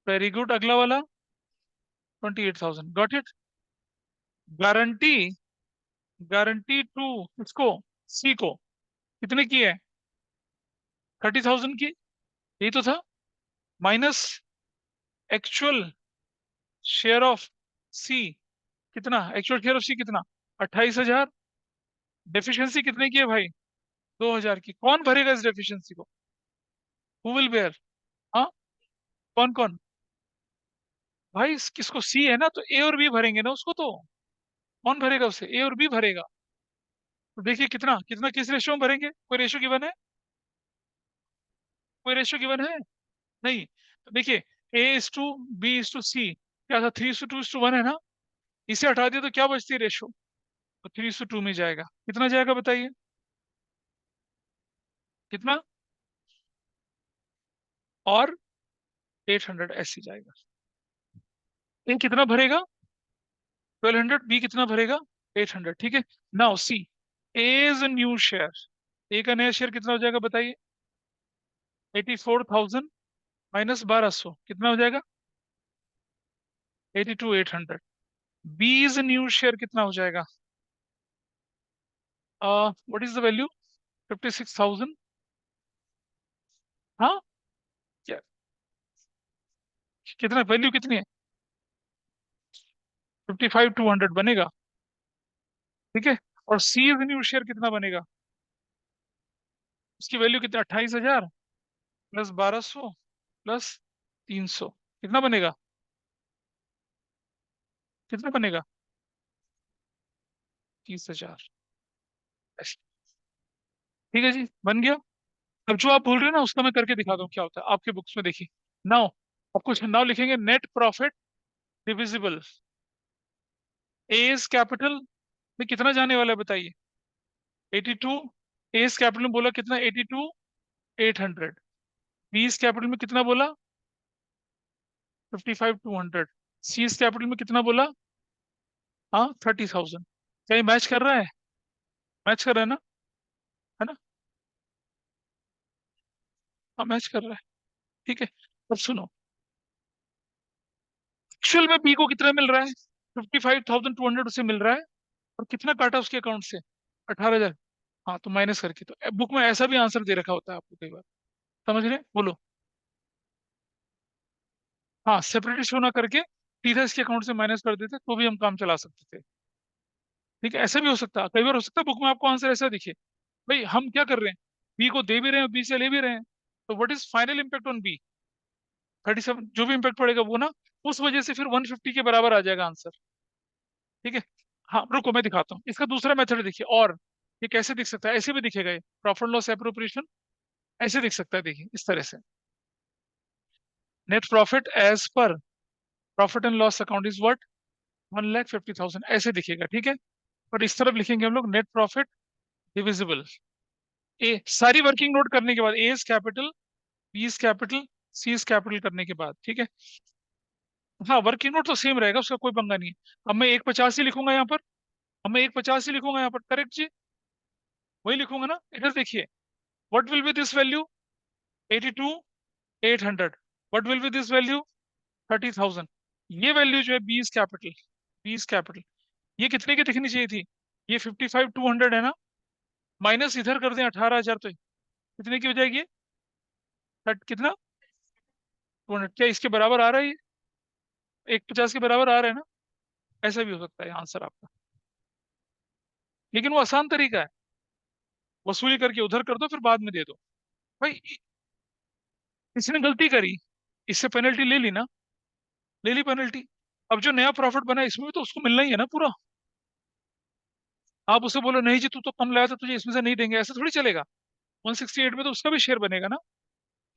Very good. अगला वाला 28,000। Got it. Guarantee, guarantee to इसको, सी को, कितने की है? 30,000 की, यही तो था। माइनस एक्चुअल शेयर ऑफ सी, कितना एक्चुअल शेयर ऑफ सी कितना? 28,000। डेफिशिएंसी कितने की है भाई? 2,000 की। कौन भरेगा इस डेफिशिएंसी को? Who will bear? हाँ, कौन कौन? भाई किसको? सी है ना, तो ए और बी भरेंगे ना उसको तो। कौन भरेगा उसे? ए और बी भरेगा। तो देखिए कितना कितना किस रेशियो में भरेंगे? कोई रेशियो गिवन है? कोई रेशियो गिवन है? नहीं। तो देखिए, A is to B is to C, क्या था? 3:2:1 है ना। इसे हटा दिया तो क्या बचती है रेशियो? तो 3:2 में जाएगा। कितना जाएगा बताइए? कितना? और 800 ऐसे जाएगा। ए कितना भरेगा? 1200। बी कितना भरेगा? 800। ठीक है। Now see, A is new share. A का नया शेयर कितना हो जाएगा बताइए? 84,000 माइनस 1,200 कितना हो जाएगा? 82,800। बी इज न्यू शेयर कितना हो जाएगा? What is the value? 56,000। हाँ, क्या? कितना वैल्यू कितनी है? 55,200 बनेगा। ठीक है। और सी इज न्यू शेयर कितना बनेगा? उसकी वैल्यू कितना? 28,000 प्लस 1,200 प्लस 300, कितना बनेगा? कितना बनेगा? 30,000। ठीक है जी, बन गया। अब जो आप बोल रहे हो ना, उसका मैं करके दिखाता हूँ क्या होता है आपके बुक्स में, देखिए। नाउ आपको नाउ लिखेंगे net profit divisible A's capital में कितना जाने वाला है बताइए? 82। एज कैपिटल में बोला कितना? 82,800। बीस कैपिटल में कितना बोला? 55,200। सी कैपिटल में कितना बोला? हाँ, 30,000। क्या ये मैच कर रहा है? मैच कर रहा है ना? है ना? हाँ, मैच कर रहा है। ठीक है। अब सुनो, एक्चुअल में बी को कितना मिल रहा है? 55,200 उसे मिल रहा है। और कितना काटा उसके अकाउंट से? 18,000। हाँ, तो माइनस करके, तो बुक में ऐसा भी आंसर दे रखा होता है आपको कई बार। समझ रहे हैं? बोलो। हाँ, सेपरेटली शो ना करके सीधा इसके अकाउंट से माइनस कर देते तो भी हम काम चला सकते थे। ठीक है, ऐसा भी हो सकता है, कई बार हो सकता है बुक में आपको आंसर ऐसा दिखे। भाई हम क्या कर रहे हैं? बी को दे भी रहे हैं, बी से ले भी रहे हैं। तो what is final impact on B? 37, जो भी इम्पैक्ट पड़ेगा वो ना, उस वजह से फिर 150 के बराबर आ जाएगा आंसर। ठीक है। हाँ, रुको मैं दिखाता हूँ इसका दूसरा मेथड। देखिए, और ये कैसे दिख सकता है? ऐसे भी दिखेगा ये प्रॉफिट लॉस एप्रोप्रिएशन। ऐसे दिख सकता है, देखिए इस तरह से। Net profit as per profit and loss account is what? 1,50,000 ऐसे दिखेगा। ठीक है। और इस तरफ लिखेंगे हम लोग नेट प्रॉफिट डिविजिबल ए, सारी वर्किंग नोट करने के बाद, A is capital, B is capital, C is capital करने के बाद। ठीक है। हाँ, वर्किंग नोट तो सेम रहेगा, उसका कोई पंगा नहीं है। अब मैं 1,85 लिखूंगा यहाँ पर। अब मैं 1,85 लिखूंगा यहाँ पर, करेक्ट जी? वही लिखूंगा ना। इधर देखिए, what will be this value? 82,800। What will be this value? 30,000। ये वैल्यू जो है B is capital, B is capital, ये कितने की दिखनी चाहिए थी? ये 55,200 है ना। माइनस इधर कर दें 18,000, तो कितने की हो जाएगी ये? कितना? 200। क्या इसके बराबर आ रहा है ये? 1,50 के बराबर आ रहा है ना? ऐसा भी हो सकता है आंसर आपका। लेकिन वो आसान तरीका है, वसूली करके उधर कर दो फिर बाद में दे दो। भाई इसने गलती करी, इससे पेनल्टी ले ली ना, ले ली पेनल्टी। अब जो नया प्रॉफिट बना इसमें भी तो उसको मिलना ही है ना पूरा। आप उसे बोलो नहीं जी तू तो कम लाया था, तुझे इसमें से नहीं देंगे, ऐसा थोड़ी चलेगा। 168 में तो उसका भी शेयर बनेगा ना।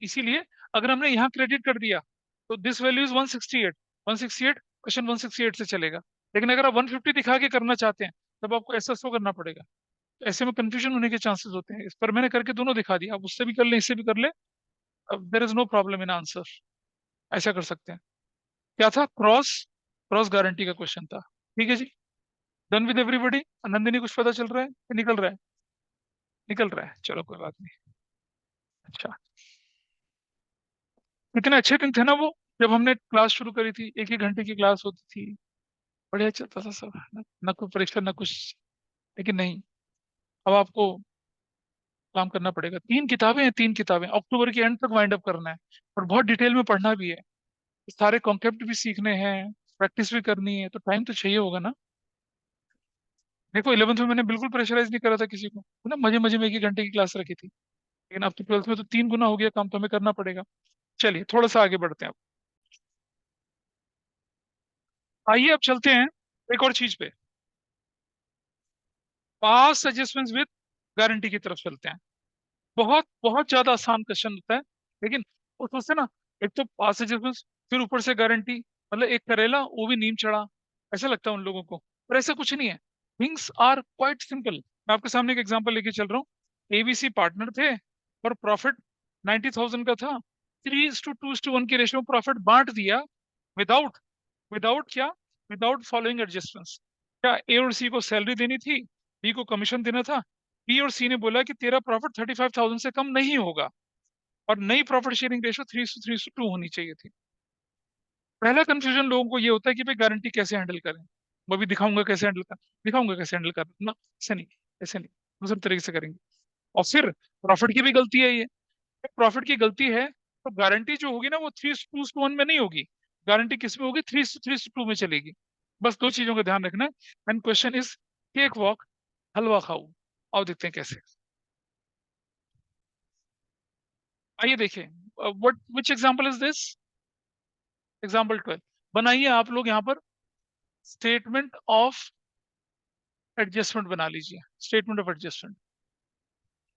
इसीलिए अगर हमने यहाँ क्रेडिट कर दिया तो दिस वैल्यू इज 168। 168 क्वेश्चन 168 से चलेगा। लेकिन अगर आप 150 दिखा के करना चाहते हैं, तब आपको ऐसा शो करना पड़ेगा। तो ऐसे में कंफ्यूजन होने के चांसेस होते हैं। इस पर मैंने करके दोनों दिखा दिया, आप उससे भी कर लें, इससे भी कर ले। अब there is no problem in answer. ऐसा कर सकते हैं। क्या था? क्रॉस, क्रॉस गारंटी का क्वेश्चन था। ठीक है जी। Done with everybody. नंदिनी कुछ पता चल रहा है कि निकल रहा है? निकल रहा है, चलो कोई बात नहीं। अच्छा, कितने अच्छे दिन थे ना वो, जब हमने क्लास शुरू करी थी, एक एक घंटे की क्लास होती थी। बढ़िया चलता था सब, ना कोई परीक्षा ना कुछ। लेकिन नहीं, अब आपको काम करना पड़ेगा। 3 किताबें हैं, 3 किताबें अक्टूबर के एंड तक वाइंड अप करना है। और बहुत डिटेल में पढ़ना भी है, सारे कॉन्सेप्ट भी सीखने हैं, प्रैक्टिस भी करनी है, तो टाइम तो चाहिए होगा ना। देखो 11th में मैंने बिल्कुल प्रेशराइज नहीं करा था किसी को, है ना, मजे मजे में 1 1 घंटे की क्लास रखी थी। लेकिन अब तो 12th में तो 3 गुना हो गया काम, तो हमें करना पड़ेगा। चलिए थोड़ा सा आगे बढ़ते हैं अब। आइए अब चलते हैं एक और चीज पे, पास सजेशंस विद गारंटी की तरफ चलते हैं। बहुत बहुत ज्यादा आसान क्वेश्चन होता है, लेकिन उसमें से ना, एक तो पास सजेशंस, फिर ऊपर से गारंटी, मतलब एक करेला वो भी नीम चढ़ा, ऐसा लगता है उन लोगों को। पर ऐसा कुछ नहीं है, थिंग्स आर क्वाइट सिंपल। मैं आपके सामने एक एग्जांपल लेके चल रहा हूँ। एबीसी पार्टनर थे और प्रॉफिट 90,000 का था। 3:2:1 की रेशियो में प्रॉफिट बांट दिया, विदाउट विदाउट क्या, विदाउट फॉलोइंग एडजस्टमेंट्स। क्या ए और सी को सैलरी देनी थी, बी को कमीशन देना था। बी और सी ने बोला कि तेरा प्रॉफिट 35,000 से कम नहीं होगा, और नई प्रॉफिट शेयरिंग रेशियो 3:2 होनी चाहिए थी। पहला कंफ्यूजन लोगों को ये होता है कि भाई गारंटी कैसे हैंडल करें। मैं भी दिखाऊंगा कैसे हैंडल कर, दिखाऊंगा कैसे हैंडल कर ना, ऐसे नहीं, ऐसे नहीं, दूसरे तरीके से करेंगे। और फिर प्रॉफिट की भी गलती है ये, प्रॉफिट की गलती है तो गारंटी जो होगी ना वो 3:1 में नहीं होगी। गारंटी किस में होगी, 3:2 में चलेगी। बस दो चीजों का ध्यान रखना है। And question is, cake walk हलवा खाऊ। आओ देखते हैं कैसे। आइए देखिए, what which example is this. Example 12 बनाइए आप लोग यहाँ पर। स्टेटमेंट ऑफ एडजस्टमेंट बना लीजिए, स्टेटमेंट ऑफ एडजस्टमेंट।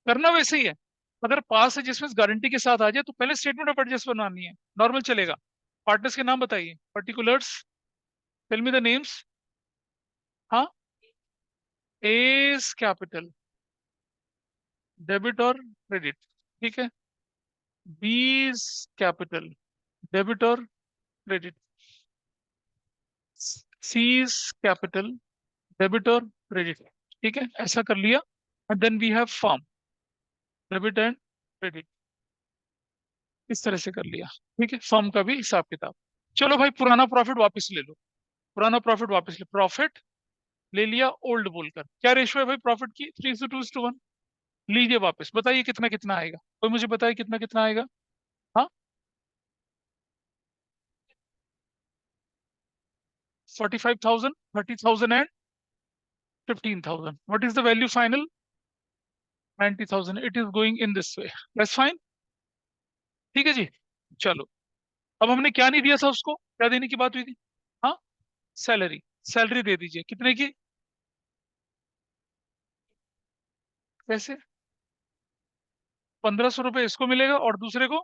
करना वैसे ही है, अगर पास एडजस्टमेंट गारंटी के साथ आ जाए तो पहले स्टेटमेंट ऑफ एडजस्टमेंट बनानी है, नॉर्मल चलेगा। पार्टनर्स के नाम बताइए, particulars, tell me the names. हाँ, एस कैपिटल, डेबिट और क्रेडिट, ठीक है। बीस कैपिटल, डेबिट और क्रेडिट। सीज कैपिटल, डेबिट और क्रेडिट, ठीक है, ऐसा कर लिया। And then we have firm, debit and credit, इस तरह से कर लिया। ठीक है, फर्म का भी हिसाब किताब। चलो भाई, पुराना प्रॉफिट वापस ले लो, पुराना प्रॉफिट वापस ले, प्रॉफिट ले लिया ओल्ड बोलकर। क्या रेशियो है भाई प्रॉफिट की, 3:2:1। लीजिए वापस, बताइए कितना कितना आएगा, कोई मुझे बताइए कितना कितना आएगा। हाँ, 45,000, 30,000 and 15,000। What is the value final, 90,000। It is going in this way, that's fine. ठीक है जी। चलो, अब हमने क्या नहीं दिया था उसको, क्या देने की बात हुई थी। हाँ, सैलरी, सैलरी दे दीजिए कितने की, कैसे। 1,500 रुपये इसको मिलेगा और दूसरे को,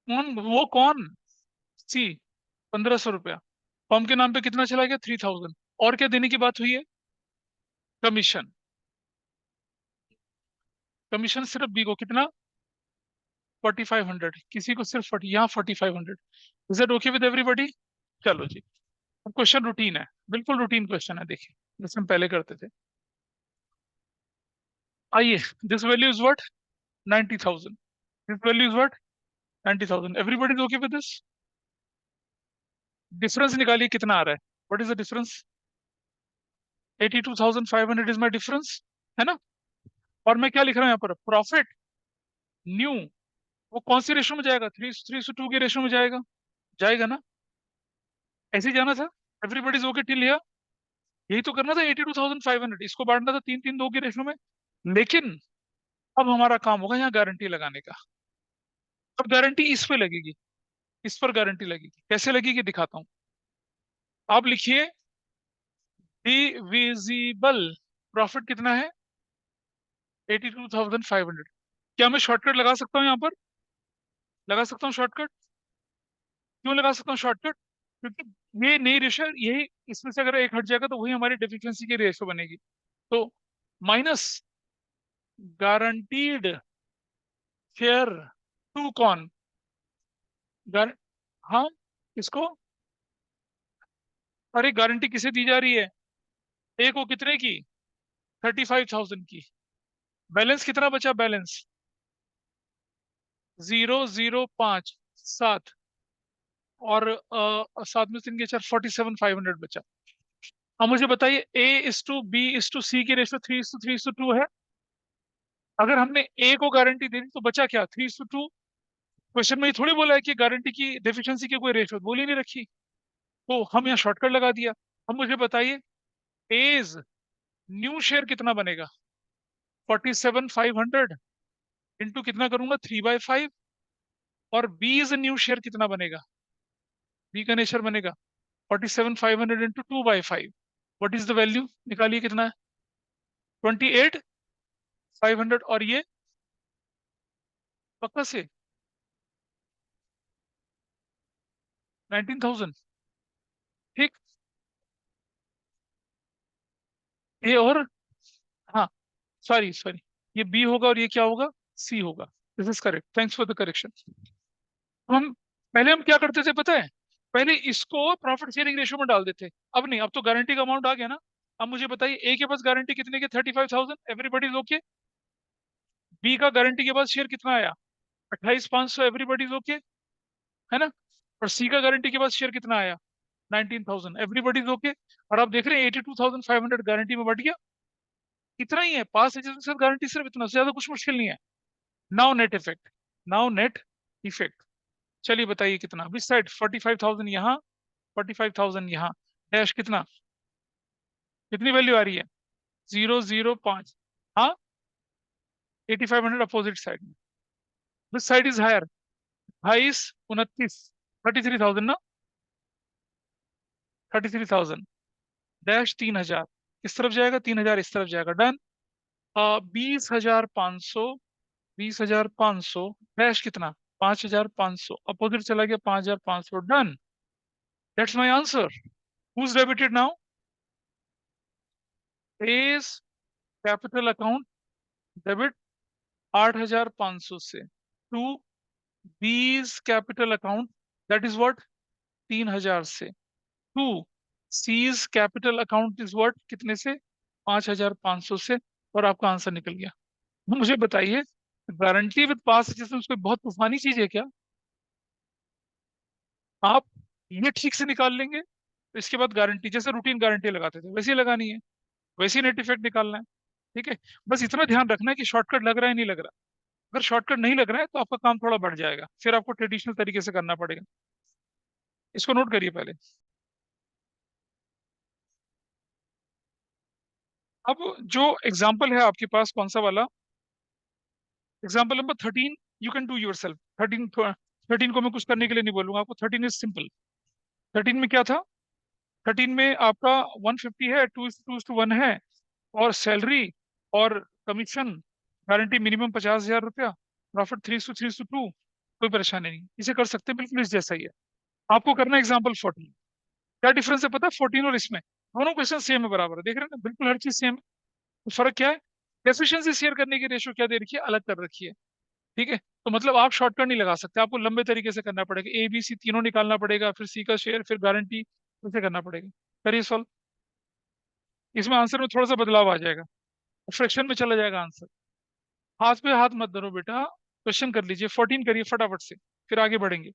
कौन वो कौन, सी, 1,500 रुपया। फॉर्म के नाम पे कितना चला गया, 3,000। और क्या देने की बात हुई है, कमीशन। कमीशन सिर्फ बी को कितना, 4,500, किसी को सिर्फ 40, यहाँ 4,500। Is it okay with everybody. चलो जी, अब क्वेश्चन रूटीन है, बिल्कुल रूटीन क्वेश्चन है, देखिए जैसे हम पहले करते थे। आइए, this value is what, 90,000। This value is what, 90,000। Everybody is okay with this. Difference निकालिए कितना आ रहा है, what is the difference. 82,500 is my difference, है ना। और मैं क्या लिख रहा हूँ यहाँ पर, प्रॉफिट न्यू, वो कौन सी रेशो में जाएगा, 3:2 के रेशो में जाएगा, जाएगा ना। ऐसे ही जाना था, एवरीबडी इज ओके टिल, यही तो करना था। 82,500 इसको बांटना था 3:3:2 की रेशो में। लेकिन अब हमारा काम होगा यहाँ गारंटी लगाने का। अब गारंटी इस पे लगेगी, इस पर गारंटी लगेगी, कैसे लगेगी दिखाता हूँ। आप लिखिए, डिविजिबल, प्रॉफिट कितना है, 82,500। क्या मैं शॉर्टकट लगा सकता हूँ यहाँ पर, लगा सकता हूँ शॉर्टकट। क्यों लगा सकता हूँ शॉर्टकट, क्योंकि ये नई रेशो, यही इसमें से अगर एक हट जाएगा तो वही हमारी डिफिशिएंसी की रेशो बनेगी। तो माइनस गारंटीड शेयर टू कौन, गार, हाँ, किसको, अरे गारंटी किसे दी जा रही है, ए को, कितने की, 35,000 की। बैलेंस कितना बचा, बैलेंस 0,05,7। और साथ में 3 के 4 47,500 बचा। अब मुझे बताइए A:B:C की रेशो 3:3:2 है। अगर हमने ए को गारंटी दे दी तो बचा क्या, 3:2। क्वेश्चन में ये थोड़ी बोला है कि गारंटी की डेफिशिएंसी की कोई रेशो बोल ही नहीं रखी, तो हम यहाँ शॉर्टकट लगा दिया। अब मुझे बताइए एज न्यू शेयर कितना बनेगा, 47,500 इंटू कितना करूंगा, 3/5। और बी इज न्यू शेयर कितना बनेगा, बी का नेचर बनेगा 47,500 into 2/5। What is the value, निकालिए कितना है, 28,500। और ये पक्का से 19,000। ठीक। ए और, हाँ, सॉरी सॉरी, ये बी होगा और ये क्या होगा, सी होगा। This is correct, thanks for the correction. हम पहले हम क्या करते थे पता है, पहले इसको प्रॉफिट शेयरिंग रेशियो में डाल देते। अब नहीं, अब तो गारंटी का अमाउंट आ गया ना। अब मुझे बताइए ए के पास गारंटी कितने की, 35,000, एवरीबडी इज ओके। बी का गारंटी के बाद शेयर कितना आया, 28,500, एवरीबडी इज ओके, है ना। और सी का गारंटी के बाद शेयर कितना आया, 19,000, एवरीबडी इज ओके। और आप देख रहे हैं 82,500 गारंटी में बढ़ गया। इतना ही है, पास एजेंसी के साथ गारंटी सिर्फ इतना, से ज्यादा कुछ मुश्किल नहीं है। Now net effect, now net effect. चलिए बताइए कितना, विच साइड, 45,000 यहाँ, 45,000 यहाँ, डैश कितना, कितनी वैल्यू आ रही है, 005। हाँ, 8,500 अपोजिट साइड में, विच साइड इज हायर, 28, 29, 33,000 ना, 33,000 डैश 3,000 किस तरफ जाएगा, 3,000 इस तरफ जाएगा, डन। 20,500, 20,500 डैश कितना, 5,500 अपोजिट चला गया, 5,500, done. That's my answer. Whose debited now, A's capital account debit 8,500 से, to B's capital account that is what, 3,000 से, to C's capital account is what, कितने से, 5,500 से। और आपका आंसर निकल गया। तो मुझे बताइए, गारंटी विद पास जिसमें कोई बहुत तूफानी चीज है क्या, आप ये ठीक से निकाल लेंगे तो इसके बाद गारंटी जैसे रूटीन गारंटी लगाते थे वैसे ही लगानी है, वैसे ही नेट इफेक्ट निकालना है। ठीक है, बस इतना ध्यान रखना है कि शॉर्टकट लग रहा है नहीं लग रहा। अगर शॉर्टकट नहीं लग रहा है तो आपका काम थोड़ा बढ़ जाएगा, फिर आपको ट्रेडिशनल तरीके से करना पड़ेगा। इसको नोट करिए पहले। अब जो एग्जाम्पल है आपके पास, कौन सा वाला, example number 13, you can do your self. 13 को मैं कुछ करने के लिए नहीं बोलूंगा आपको, 13 इज सिंपल। 13 में क्या था, 13 में आपका 150 है, 2:1 है, और सैलरी और कमीशन, गारंटी मिनिमम 50,000 रुपया, प्रॉफिट 3:3:2। कोई परेशानी नहीं, इसे कर सकते हैं, बिल्कुल इस जैसा ही है। आपको करना है एग्जाम्पल 14। क्या डिफरेंस है पता है 14 और इसमें, दोनों क्वेश्चन सेम है, बराबर है, देख रहे हैं ना, बिल्कुल हर चीज सेम है। तो फर्क क्या है, एफिशिएंसी शेयर करने की रेशियो क्या दे रखी है, अलग कर रखी है। ठीक है, तो मतलब आप शॉर्टकट नहीं लगा सकते, आपको लंबे तरीके से करना पड़ेगा, ए बी सी तीनों निकालना पड़ेगा, फिर सी का शेयर, फिर गारंटी, ऐसे करना पड़ेगा। करिए सॉल्व। इसमें आंसर में थोड़ा सा बदलाव आ जाएगा, फ्रैक्शन में चला जाएगा आंसर। हाथ पे हाथ मत धरो बेटा, क्वेश्चन कर लीजिए, 14 करिए फटाफट से, फिर आगे बढ़ेंगे।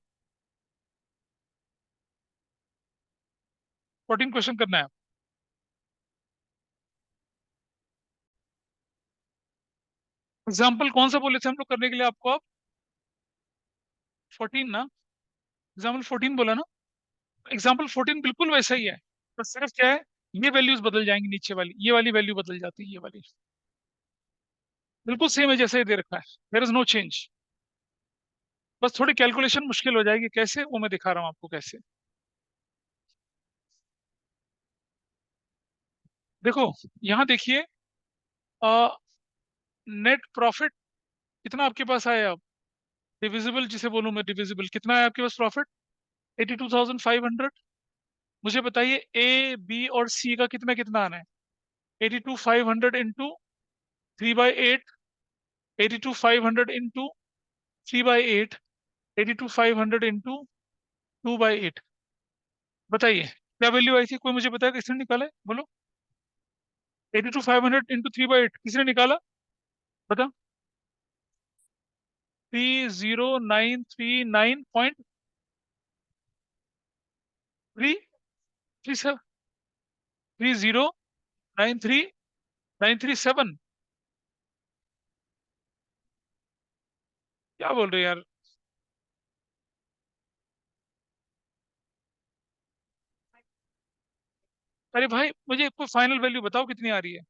14 क्वेश्चन करना है। एग्जाम्पल कौन सा बोले थे हम लोग करने के लिए आपको, आप 14 ना, एग्जाम्पल 14 बोला ना। एग्जाम्पल 14 बिल्कुल वैसा ही है, बस सिर्फ क्या है, ये वैल्यूज बदल जाएंगी, नीचे वाली ये वाली वैल्यू बदल जाती है, ये वाली बिल्कुल सेम है जैसे ही दे रखा है, देयर इज नो चेंज। बस थोड़ी कैलकुलेशन मुश्किल हो जाएगी, कैसे वो मैं दिखा रहा हूँ आपको कैसे। देखो, यहाँ देखिए, नेट प्रॉफिट कितना आपके पास आया, अब डिविजिबल जिसे बोलूं मैं, डिविजिबल कितना है आपके पास प्रॉफिट, 82,500। मुझे बताइए ए बी और सी का कितना कितना आना है, 82,500 इंटू 3/8, 82,500 इंटू 3/8, 82,500 इंटू 2/8। बताइए क्या वैल्यू आई थी, कोई मुझे बताया किसने निकाला है, बोलो। 82,500 इंटू 3/8 किसने निकाला, बता। 30939 3093393937। क्या बोल रहे हैं यार? अरे भाई मुझे कोई फाइनल वैल्यू बताओ कितनी आ रही है।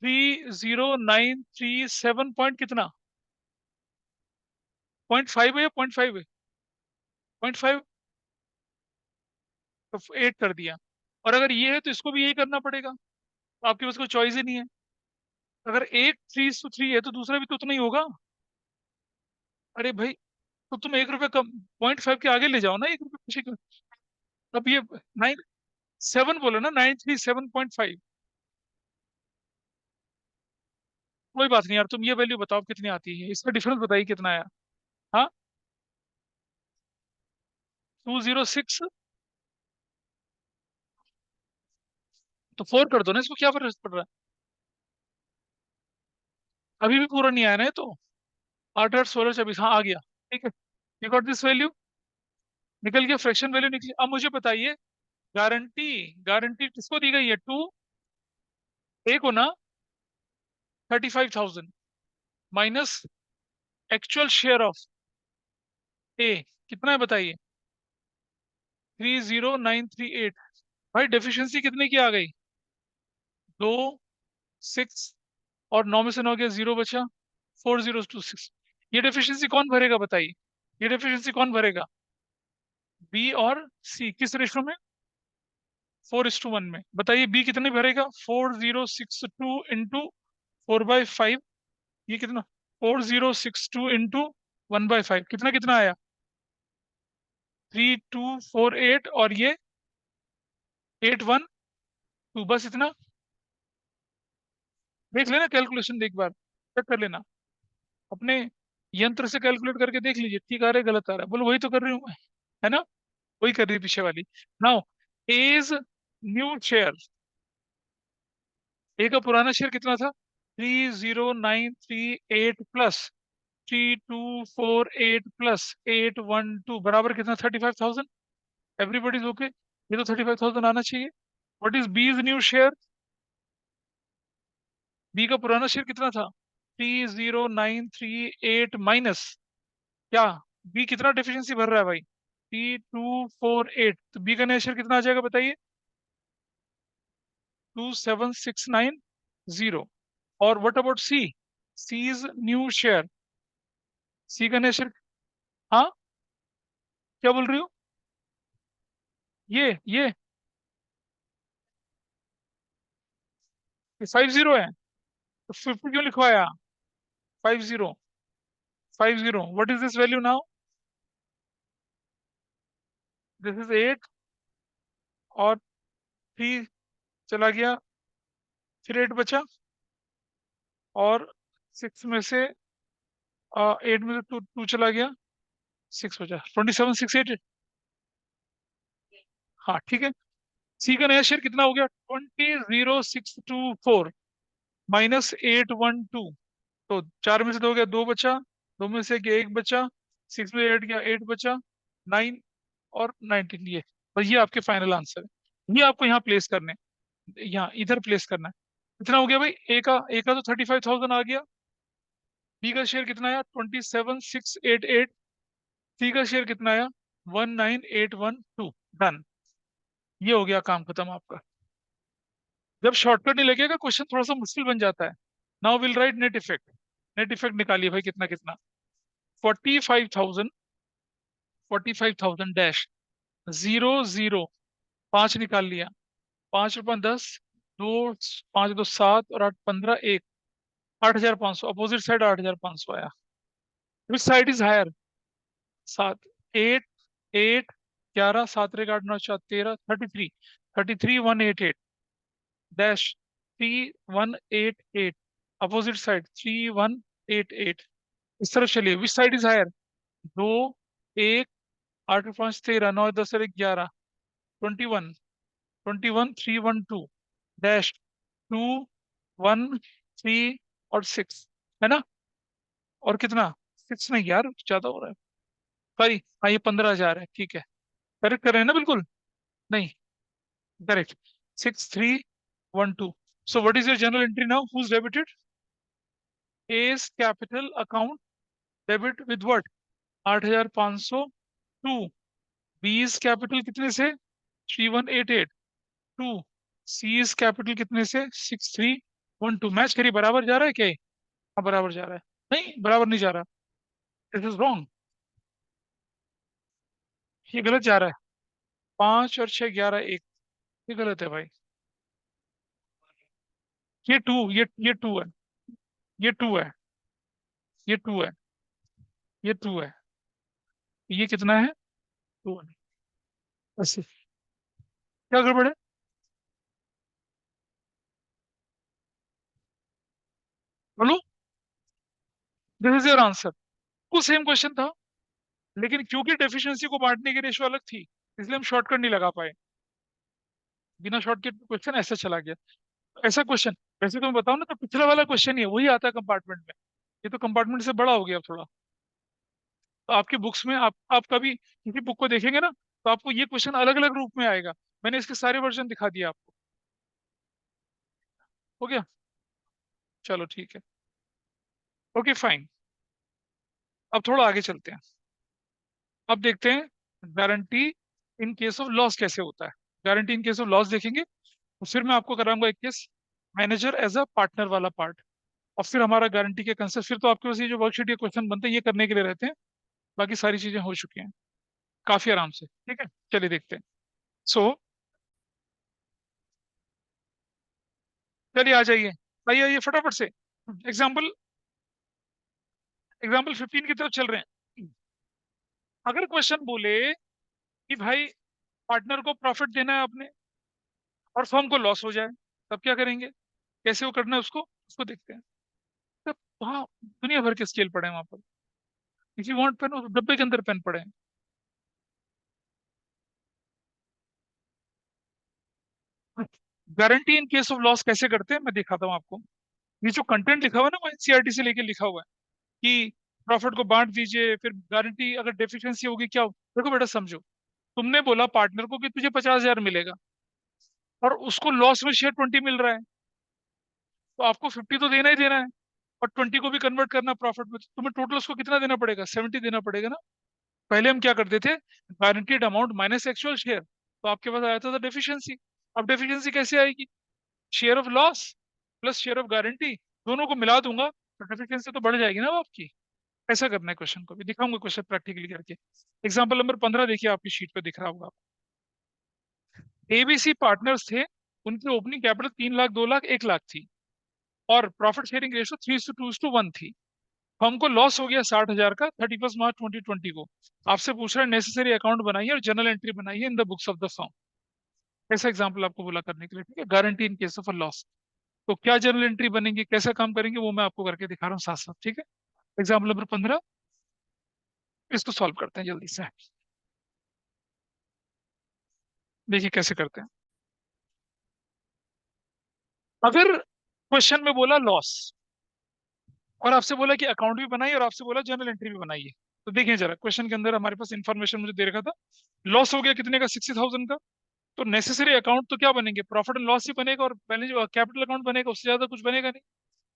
30937 पॉइंट कितना? 0.5 है या 0.5 है? 0.5। तो 8 कर दिया। और अगर ये है तो इसको भी यही करना पड़ेगा, तो आपके पास कोई चॉइस ही नहीं है। अगर एक 3:3 है तो दूसरा भी तो उतना ही होगा। अरे भाई, तो तुम 1 रुपये कम, 0.5 के आगे ले जाओ ना, 1 रुपये पीछे क्यों? अब ये 97 बोलो ना, 937.5। कोई बात नहीं यार, तुम ये वैल्यू बताओ कितनी आती है, इसका डिफरेंस बताइए कितना आया। हाँ, 206। तो 4 कर दो ना, इसको क्या फर्क पड़ रहा है? अभी भी पूरा नहीं आया ना ये तो। 8 8 16 24, हाँ आ गया। ठीक है, यू गॉट दिस वैल्यू, निकल गया, फ्रैक्शन वैल्यू निकली। अब मुझे बताइए, गारंटी, गारंटी किसको दी गई है? टू ए को ना, 35,000 माइनस एक्चुअल शेयर ऑफ ए, कितना है बताइए? 30938। भाई डेफिशिएंसी कितने की आ गई? 2 6, और 9 में से 9 गया, 0 बचा, 4026। ये डेफिशिएंसी कौन भरेगा बताइए? ये डेफिशिएंसी कौन भरेगा? बी और सी किस रेशो में? 4:1 में। बताइए बी कितने भरेगा? 4062 इंटू 4/5। ये कितना? 4062 इंटू 1/5, कितना कितना आया? 3248, और ये 812। बस इतना। देख लेना कैलकुलेशन, एक बार चेक कर लेना अपने यंत्र से, कैलकुलेट करके देख लीजिए, ठीक आ रहा है गलत आ रहा है। बोलो वही तो कर रही हूँ मैं, है ना? वही कर रही है पीछे वाली। Now, as new share, A का पुराना शेयर कितना था? 30938 प्लस 3248 प्लस 812 बराबर कितना? 35,000। एवरीबडी इज ओके, ये तो 35,000 आना चाहिए। व्हाट इज बीज न्यू शेयर? बी का पुराना शेयर कितना था? 30938 माइनस क्या? बी कितना डेफिशिएंसी भर रहा है भाई? 3248, तो बी का नया शेयर कितना आ जाएगा बताइए? 27690। और what about C? C's new share, C का नया शेयर। हाँ, क्या बोल रही हो? ये 50 है, तो 50 क्यों लिखवाया? 50 50, what is this value now? This is 8, और 3 चला गया, फिर 8 बचा, और 6 में से 8 में से 2 चला गया, 6 बचा, 27,688। हाँ ठीक है। सी का नया शेयर कितना हो गया? 20,624 माइनस 812। तो 4 में से 2 गया, 2 बचा, 2 में से गया 1 बचा, 6 में 8 गया, 8 बचा, 9 और 19। ये बस, ये आपके फाइनल आंसर है। ये आपको यहाँ प्लेस करने हैं, यहाँ इधर प्लेस करना है। कितना हो गया भाई? ए का तो 35,000 आ गया। बी का शेयर कितना आया? 27,688। सी का शेयर कितना आया? 19,812। डन। ये हो गया, काम खत्म आपका। जब शॉर्टकट नहीं लगेगा, क्वेश्चन थोड़ा सा मुश्किल बन जाता है। Now will write net effect. Net effect निकालिए भाई, कितना कितना? 45,000, 45,000 डैश 00, 5 निकाल लिया, 5 रुपये 10, दो, 5 2 7, और 8 15, 1, 8,500। अपोजिट साइड 8,500 आया। Which side is higher? 7, 8, 8, 11, 7 × 8 = 9 × 4 = 13, 33, 33,188 dash 3,188। Opposite side 3,188। इस तरफ चलिए, विच साइड इज हायर? 2, 1, 8 × 5 = 13, 9 10 = 11, 21, 21,312 डैश 2, 1, 3 और 6, है ना? और कितना? 6 नहीं यार, ज्यादा हो रहा है। सॉरी, हाँ ये 15,000 है, ठीक है। करेक्ट कर रहे हैं ना बिल्कुल? नहीं, correct, 6312। So what is your journal entry now, whose debited? A's capital account debit with what? 8502। B's capital कितने से? 3188। टू सीज कैपिटल कितने से? 6312। मैच करिए, बराबर जा रहा है क्या ये? हाँ बराबर जा रहा है। नहीं बराबर नहीं जा रहा, दिस इज रॉन्ग, ये गलत जा रहा है। 5 और 6 11 1, ये गलत है भाई। ये टू, ये टू है, ये टू है, ये टू है, ये टू है, ये कितना है? टू है। ऐसे क्या गड़बड़ है? बोलो, दिस इज योर आंसर। वो सेम क्वेश्चन था, लेकिन क्योंकि डेफिशिएंसी को बांटने की रेशो अलग थी, इसलिए हम शॉर्टकट नहीं लगा पाए। बिना शॉर्टकट क्वेश्चन ऐसा चला गया। ऐसा क्वेश्चन, वैसे तो मैं बताऊं ना, तो पिछला वाला क्वेश्चन ही है, वही आता है कंपार्टमेंट में। ये तो कंपार्टमेंट से बड़ा हो गया थोड़ा। तो आपकी बुक्स में आप कभी किसी बुक को देखेंगे ना, तो आपको ये क्वेश्चन अलग अलग रूप में आएगा। मैंने इसके सारे वर्जन दिखा दिया आपको। हो गया? चलो ठीक है। Okay fine. अब थोड़ा आगे चलते हैं। अब देखते हैं guarantee in case of loss कैसे होता है। Guarantee in case of loss देखेंगे, और फिर मैं आपको कराऊंगा एक case, manager as a partner वाला पार्ट। और फिर हमारा गारंटी के कंसेप्ट, फिर तो आपके पास ये जो वर्कशीट के क्वेश्चन बनते हैं ये करने के लिए रहते हैं। बाकी सारी चीजें हो चुकी हैं काफी आराम से। ठीक है, चलिए देखते हैं। सो चलिए आ जाइए, आइए आइए फटाफट से। एग्जाम्पल, एग्जाम्पल 15 की तरफ चल रहे हैं। अगर क्वेश्चन बोले कि भाई पार्टनर को प्रॉफिट देना है आपने, और फर्म को लॉस हो जाए, तब क्या करेंगे? कैसे वो करना है उसको, उसको देखते हैं। तब वहाँ दुनिया भर के स्केल पड़े हैं वहां पर। इफ यू वांट पेन, उस डब्बे के अंदर पेन पड़े हैं। Guarantee in case of loss कैसे करते हैं मैं दिखाता हूँ आपको। ये जो कंटेंट लिखा हुआ है ना, वो एनसीईआरटी से लेके लिखा हुआ है कि प्रॉफिट को बांट दीजिए, फिर गारंटी अगर डेफिशिएंसी होगी क्या देखो बेटा समझो। तुमने बोला पार्टनर को कि तुझे 50,000 मिलेगा, और उसको लॉस में शेयर 20 मिल रहा है, तो आपको 50 तो देना ही देना है, और 20 को भी कन्वर्ट करना प्रॉफिट में, तो तुम्हें टोटल उसको कितना देना पड़ेगा? 70 देना पड़ेगा ना। पहले हम क्या करते थे, guaranteed amount minus actual share, तो आपके पास आया था डेफिशिएंसी। अब डेफिशिएंसी कैसे आएगी? Share of loss plus share of guarantee, दोनों को मिला दूंगा तो डेफिशिएंसी तो बढ़ जाएगी ना वो आपकी। ऐसा करना है क्वेश्चन को भी, दिखाऊंगा क्वेश्चन प्रैक्टिकली करके। एग्जाम्पल नंबर 15 देखिए, आपकी शीट पे दिख रहा होगा। एबीसी पार्टनर्स थे, उनकी ओपनिंग कैपिटल 3 लाख, 2 लाख, 1 लाख थी, और प्रॉफिट शेयरिंग रेशो 3:2:1 थी। हमको लॉस हो गया 60,000 का 31 मार्च 2020 को। आपसे पूछ रहा है नेसेसरी अकाउंट बनाइए और जर्नल एंट्री बनाइए in the books of the firm. ऐसा एग्जाम्पल आपको बोला करने के लिए, ठीक है, guarantee in case of a loss. तो क्या जर्नल एंट्री बनेंगी, कैसा काम करेंगे, वो मैं आपको करके दिखा रहा हूँ साथ साथ। ठीक है, एग्जाम्पल नंबर 15, इसको सॉल्व करते हैं जल्दी से। देखिए कैसे करते हैं। अगर क्वेश्चन में बोला लॉस, और आपसे बोला कि अकाउंट भी बनाइए, और आपसे बोला जर्नल एंट्री भी बनाइए, तो देखिए जरा क्वेश्चन के अंदर हमारे पास इंफॉर्मेशन मुझे दे रखा था। लॉस हो गया कितने का? 60,000 का। तो नेसेसरी अकाउंट तो क्या बनेंगे? प्रॉफिट एंड लॉस ही बनेगा, और बैलेंस कैपिटल अकाउंट बनेगा, उससे ज्यादा कुछ बनेगा नहीं।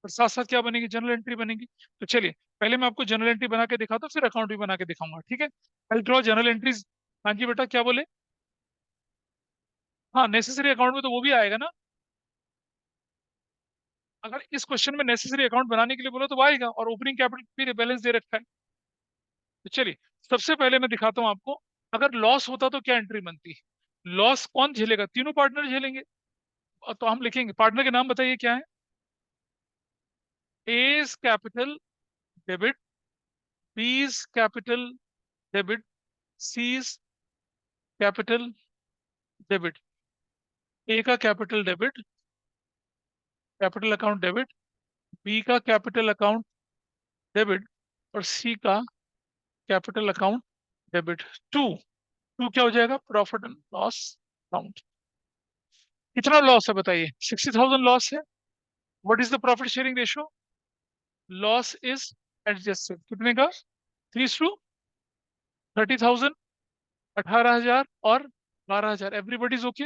और साथ साथ क्या बनेगी? जर्नल एंट्री बनेगी। तो चलिए पहले मैं आपको जनरल एंट्री बना के दिखाता हूँ, फिर अकाउंट भी बना के दिखाऊंगा। ठीक है, आई ड्रॉ जनरल एंट्रीज। हाँ जी बेटा, क्या बोले? हाँ नेसेसरी अकाउंट में तो वो भी आएगा ना। अगर इस क्वेश्चन में नेसेसरी अकाउंट बनाने के लिए बोला तो वो आएगा, और ओपनिंग कैपिटल भी बैलेंस दे रखा है। तो चलिए सबसे पहले मैं दिखाता हूँ आपको, अगर लॉस होता तो क्या एंट्री बनती। लॉस कौन झेलेगा? तीनों पार्टनर झेलेंगे। तो हम लिखेंगे, पार्टनर के नाम बताइए क्या है? A's capital debit, B's capital debit, C's capital debit. A का capital debit, capital account debit, B का कैपिटल अकाउंट डेबिट, और सी का capital account debit. To, to क्या हो जाएगा? Profit and loss account. कितना लॉस है बताइए? 60,000 लॉस है। What is the profit sharing ratio? Loss is adjusted कितने का? 3:30,000, 18,000 और 12,000। Everybody's okay?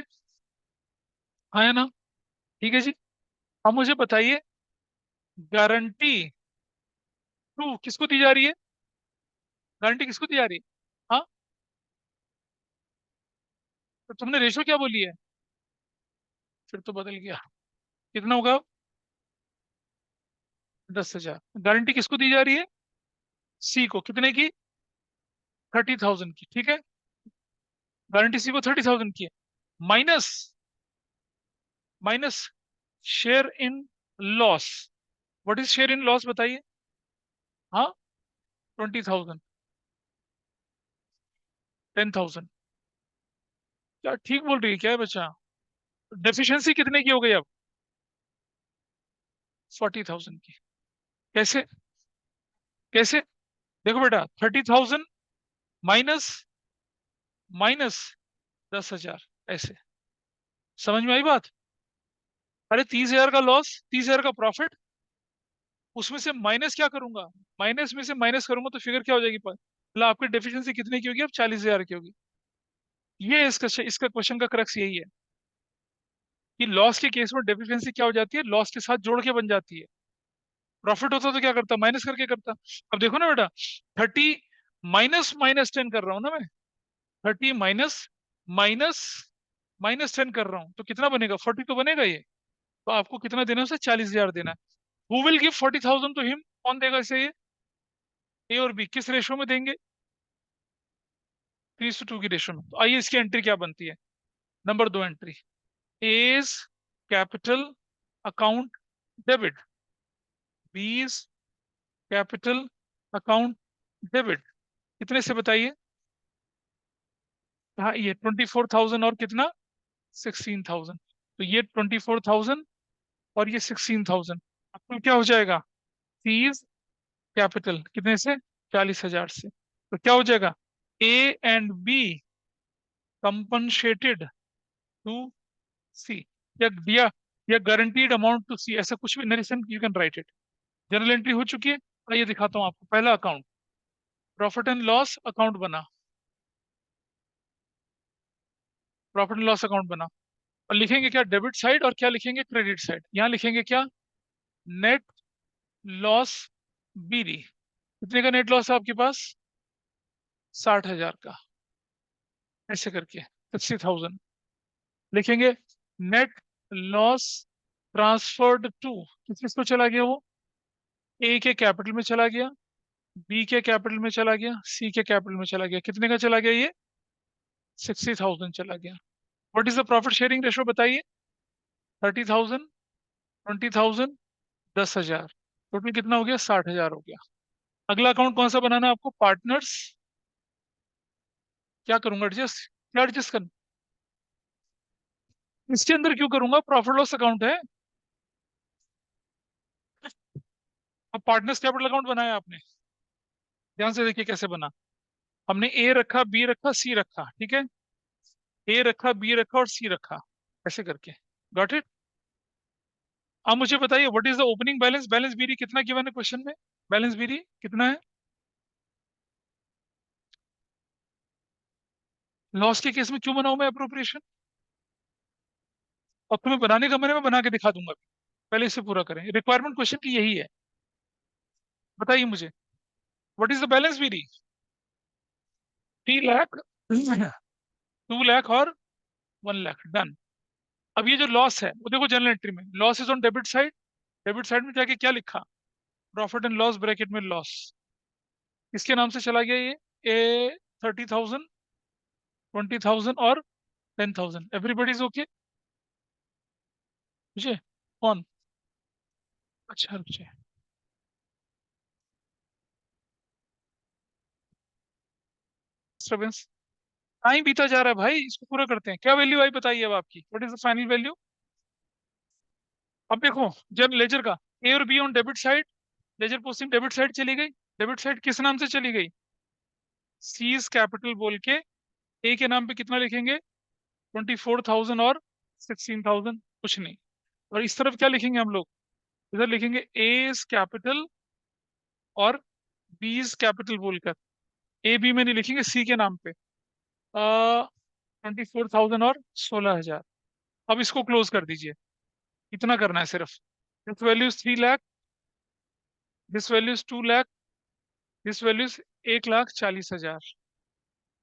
हाँ या ना? ठीक है जी। अब मुझे बताइए, गारंटी टू किसको दी जा रही है? गारंटी किसको दी जा रही है? हाँ, तो तुमने रेशो क्या बोली है? फिर तो बदल गया। कितना होगा? 10,000। गारंटी किसको दी जा रही है? सी को। कितने की? 30,000 की, ठीक है। गारंटी सी को 30,000 की है। Minus, minus share in loss. What is share in loss बताइए? हाँ, 20,000। 10,000। क्या ठीक बोल रही है क्या है बच्चा? डेफिशिएंसी कितने की हो गई अब? 40,000 की। कैसे? कैसे? देखो बेटा, 30,000 माइनस, माइनस 10,000, ऐसे। समझ में आई बात? अरे 30,000 का लॉस, 30,000 का प्रॉफिट, उसमें से माइनस क्या करूंगा? माइनस में से माइनस करूंगा तो फिगर क्या हो जाएगी? मतलब आपकी डेफिशिएंसी कितने की होगी अब? 40,000 की होगी। ये इसका इसका क्वेश्चन का क्रक्स यही है कि लॉस के केस में डेफिशिएंसी क्या हो जाती है? लॉस के साथ जोड़ के बन जाती है। प्रॉफिट होता तो क्या करता? माइनस करके करता। अब देखो ना बेटा, 30 माइनस माइनस 10 कर रहा हूं ना मैं। 30 माइनस माइनस माइनस 10 कर रहा हूं तो कितना बनेगा? 40 तो बनेगा ये। तो आपको कितना देना है उसे? 40,000 देना है। Who will give 40,000 to him? कौन देगा इसे? ये ए और बी किस रेशो में देंगे? 3:2 की रेशो में। तो आइए इसकी एंट्री क्या बनती है। Number 2 entry, A's capital account debit, B's capital account debit. कितने से बताइए? हाँ, ये 24,000 और कितना? 16,000। तो ये 24,000 और ये 16,000। आपको क्या हो जाएगा? फीस कैपिटल कितने से? 40,000 से। तो क्या हो जाएगा? A and B compensated to C, या गारंटीड अमाउंट टू सी, ऐसा कुछ भी narration you can write it. General entry हो चुकी है। आइए दिखाता हूँ आपको। पहला account, profit and loss account बना। प्रॉफिट एंड लॉस अकाउंट बना। और लिखेंगे क्या? Debit side. और क्या लिखेंगे? Credit side. यहाँ लिखेंगे क्या? Net loss BD. कितने का नेट लॉस है आपके पास? 60,000 का। ऐसे करके 60,000 लिखेंगे। नेट लॉस ट्रांसफर्ड टू, किस किस को चला गया वो? ए के कैपिटल में चला गया, बी के कैपिटल में चला गया, सी के कैपिटल में चला गया। कितने का चला गया ये? 60,000 चला गया। What is the profit sharing ratio बताइए? 30,000, 20,000, 10,000। टोटल कितना हो गया? 60,000 हो गया। अगला अकाउंट कौन सा बनाना है आपको? पार्टनर्स। क्या करूंगा? एडजस्ट। क्या एडजस्ट कर? इसके अंदर क्यों करूंगा? प्रॉफिट लॉस अकाउंट है। अब पार्टनर्स कैपिटल अकाउंट बनाया आपने, ध्यान से देखिए कैसे बना। हमने ए रखा, बी रखा, सी रखा, ठीक है। ए रखा, बी रखा और सी रखा, ऐसे करके। Got it? अब मुझे बताइए, what is the opening balance? Balance बीरी कितना गिवन है क्वेश्चन में? बैलेंस बीरी कितना है? लॉस के केस में क्यों बनाऊं मैं अप्रोप्रिएशन? और तुम्हें बनाने का मैंने, मैं बना के दिखा दूंगा। पहले इसे पूरा करें। रिक्वायरमेंट क्वेश्चन की यही है। बताइए मुझे, व्हाट इज द बैलेंस बीरी? 3 लाख, 2 लाख और 1 लाख। डन। अब ये जो लॉस है वो देखो, जनरल एंट्री में loss is on debit side. Debit side में जाके क्या लिखा? प्रॉफिट एंड लॉस ब्रैकेट में लॉस। किसके नाम से चला गया ये? ए 30,000, 20,000 और 10,000। Everybody is okay? मुझे कौन? अच्छा रुचिए। डिस्टर्बेंस। टाइम बीता जा रहा है भाई, इसको पूरा करते हैं। क्या वैल्यू आई बताइए अब आपकी? What is the final value? अब देखो, जब लेजर का ए और be on debit side, ledger posting debit side चली गई। डेबिट साइड किस नाम से चली गई? सीज कैपिटल बोल के। ए के नाम पे कितना लिखेंगे? 24,000 और 16,000, कुछ नहीं। और इस तरफ क्या लिखेंगे हम लोग? इधर लिखेंगे एज कैपिटल और बीज कैपिटल बोलकर। ए बी में नहीं लिखेंगे, सी के नाम पे। 24,000 और 16,000। अब इसको क्लोज कर दीजिए। इतना करना है सिर्फ। This value is 3 lakh, this value is 2 lakh, this value is 1,40,000।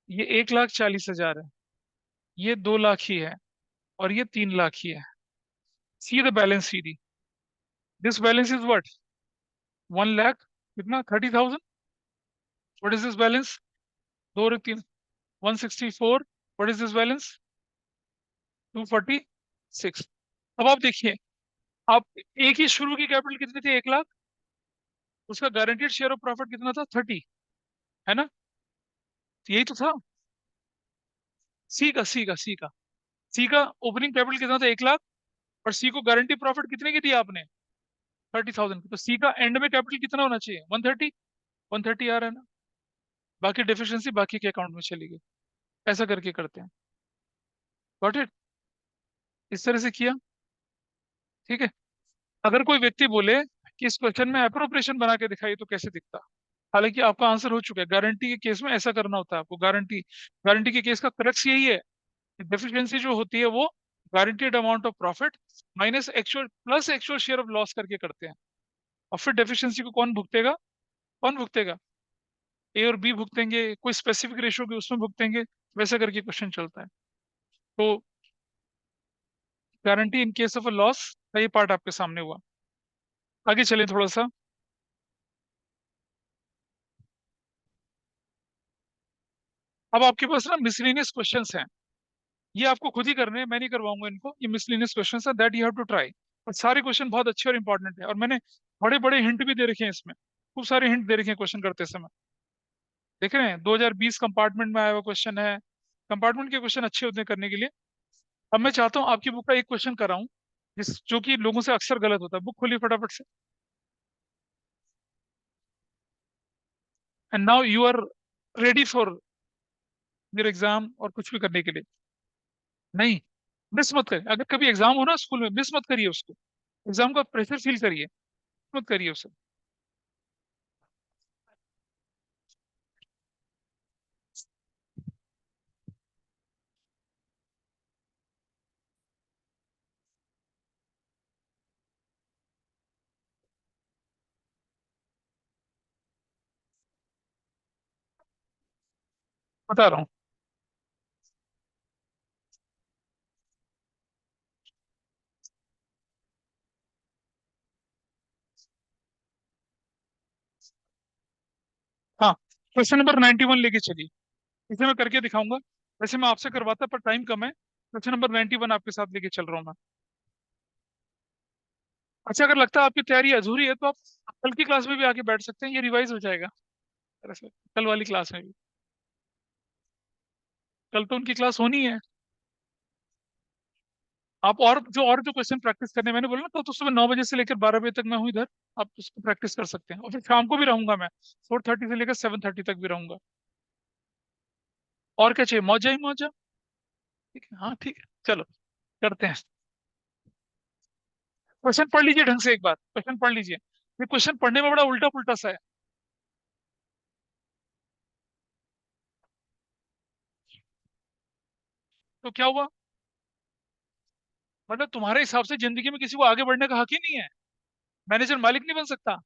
ये 1,40,000 है, ये 2 लाख ही है, और ये 3 लाख ही है। See the balance Sidhi. This balance is what? 1 lakh, कितना, 30,000। What is this balance? दो और एक तीन, 164। What is this balance? 246। अब आप देखिए, आप एक ही शुरू की कैपिटल कितनी थी? 1 लाख। उसका गारंटीड शेयर ऑफ प्रॉफिट कितना था? 30, है ना? तो यही तो था। सी का ओपनिंग कैपिटल कितना था? 1 लाख। और सी को गारंटी प्रॉफिट कितने की दी आपने? 30,000 की। तो सी का एंड में कैपिटल कितना होना चाहिए? 130। 130 आ रहा है ना? बाकी डिफिशियंसी बाकी के अकाउंट में चली गई। ऐसा करके करते हैं। Got it? इस तरह से किया। ठीक है। अगर कोई व्यक्ति बोले कि इस क्वेश्चन में अप्रोप्रिएशन बना के दिखाइए तो कैसे दिखता? हालांकि आपका आंसर हो चुका है। गारंटी के केस में ऐसा करना होता है आपको। गारंटी गारंटी के केस का क्रक्स यही है कि डेफिशिएंसी जो होती है वो guaranteed amount of profit minus actual plus actual share of loss करके करते हैं। और फिर डेफिशिएंसी को कौन भुगतेगा? कौन भुगतेगा? ए और बी भुगतेंगे, कोई स्पेसिफिक रेशियो के उसमें भुगतेंगे। वैसा करके क्वेश्चन चलता है। तो guarantee in case of a loss का ये पार्ट आपके सामने हुआ। आगे चलें थोड़ा सा। अब आपके पास ना मिसलेनियस क्वेश्चंस हैं। ये आपको खुद ही करने हैं, मैं नहीं करवाऊंगा इनको। ये मिसलेनियस क्वेश्चंस है that you have to try. और सारे क्वेश्चन बहुत अच्छे और इंपॉर्टेंट है। और मैंने बड़े बड़े हिंट भी दे रखे हैं इसमें। खूब सारे हिंट दे रखे हैं क्वेश्चन करते समय। देख रहे हैं? 2020 कंपार्टमेंट में आया हुआ क्वेश्चन है। कंपार्टमेंट के क्वेश्चन अच्छे होते हैं करने के लिए। अब मैं चाहता हूँ आपकी बुक का एक क्वेश्चन कराऊं जिस जो कि लोगों से अक्सर गलत होता है। बुक खोलिए फटाफट से। And now you are ready for your exam और कुछ भी करने के लिए। नहीं, मिस मत करिए। अगर कभी एग्जाम हो ना स्कूल में, मिस मत करिए उसको। एग्जाम का प्रेशर फील करिए, मत करिए उसे। बता रहा हूँ। हाँ, क्वेश्चन नंबर 91 लेके चलिए। इसे मैं करके दिखाऊंगा। वैसे मैं आपसे करवाता पर टाइम कम है। क्वेश्चन नंबर 91 आपके साथ लेके चल रहा हूँ मैं। अच्छा, अगर लगता है आपकी तैयारी अधूरी है तो आप कल की क्लास में भी आके बैठ सकते हैं। ये रिवाइज हो जाएगा दरअसल, कल वाली क्लास में भी। कल तो उनकी क्लास होनी है। आप और जो क्वेश्चन प्रैक्टिस करने मैंने बोला ना, कल तो सुबह 9 बजे से लेकर 12 बजे तक मैं हूँ इधर। आप उसको प्रैक्टिस कर सकते हैं। और फिर शाम को भी रहूंगा मैं। 4:30 से लेकर 7:30 तक भी रहूंगा। और क्या चाहिए? मौजा ही मौजा। ठीक है, हाँ ठीक है। चलो, करते हैं। क्वेश्चन पढ़ लीजिए ढंग से, एक बार क्वेश्चन पढ़ लीजिए। ये क्वेश्चन पढ़ने में बड़ा उल्टा पुल्टा सा है। तो क्या हुआ? मतलब तुम्हारे हिसाब से जिंदगी में किसी को आगे बढ़ने का हक ही नहीं है? मैनेजर मालिक नहीं बन सकता?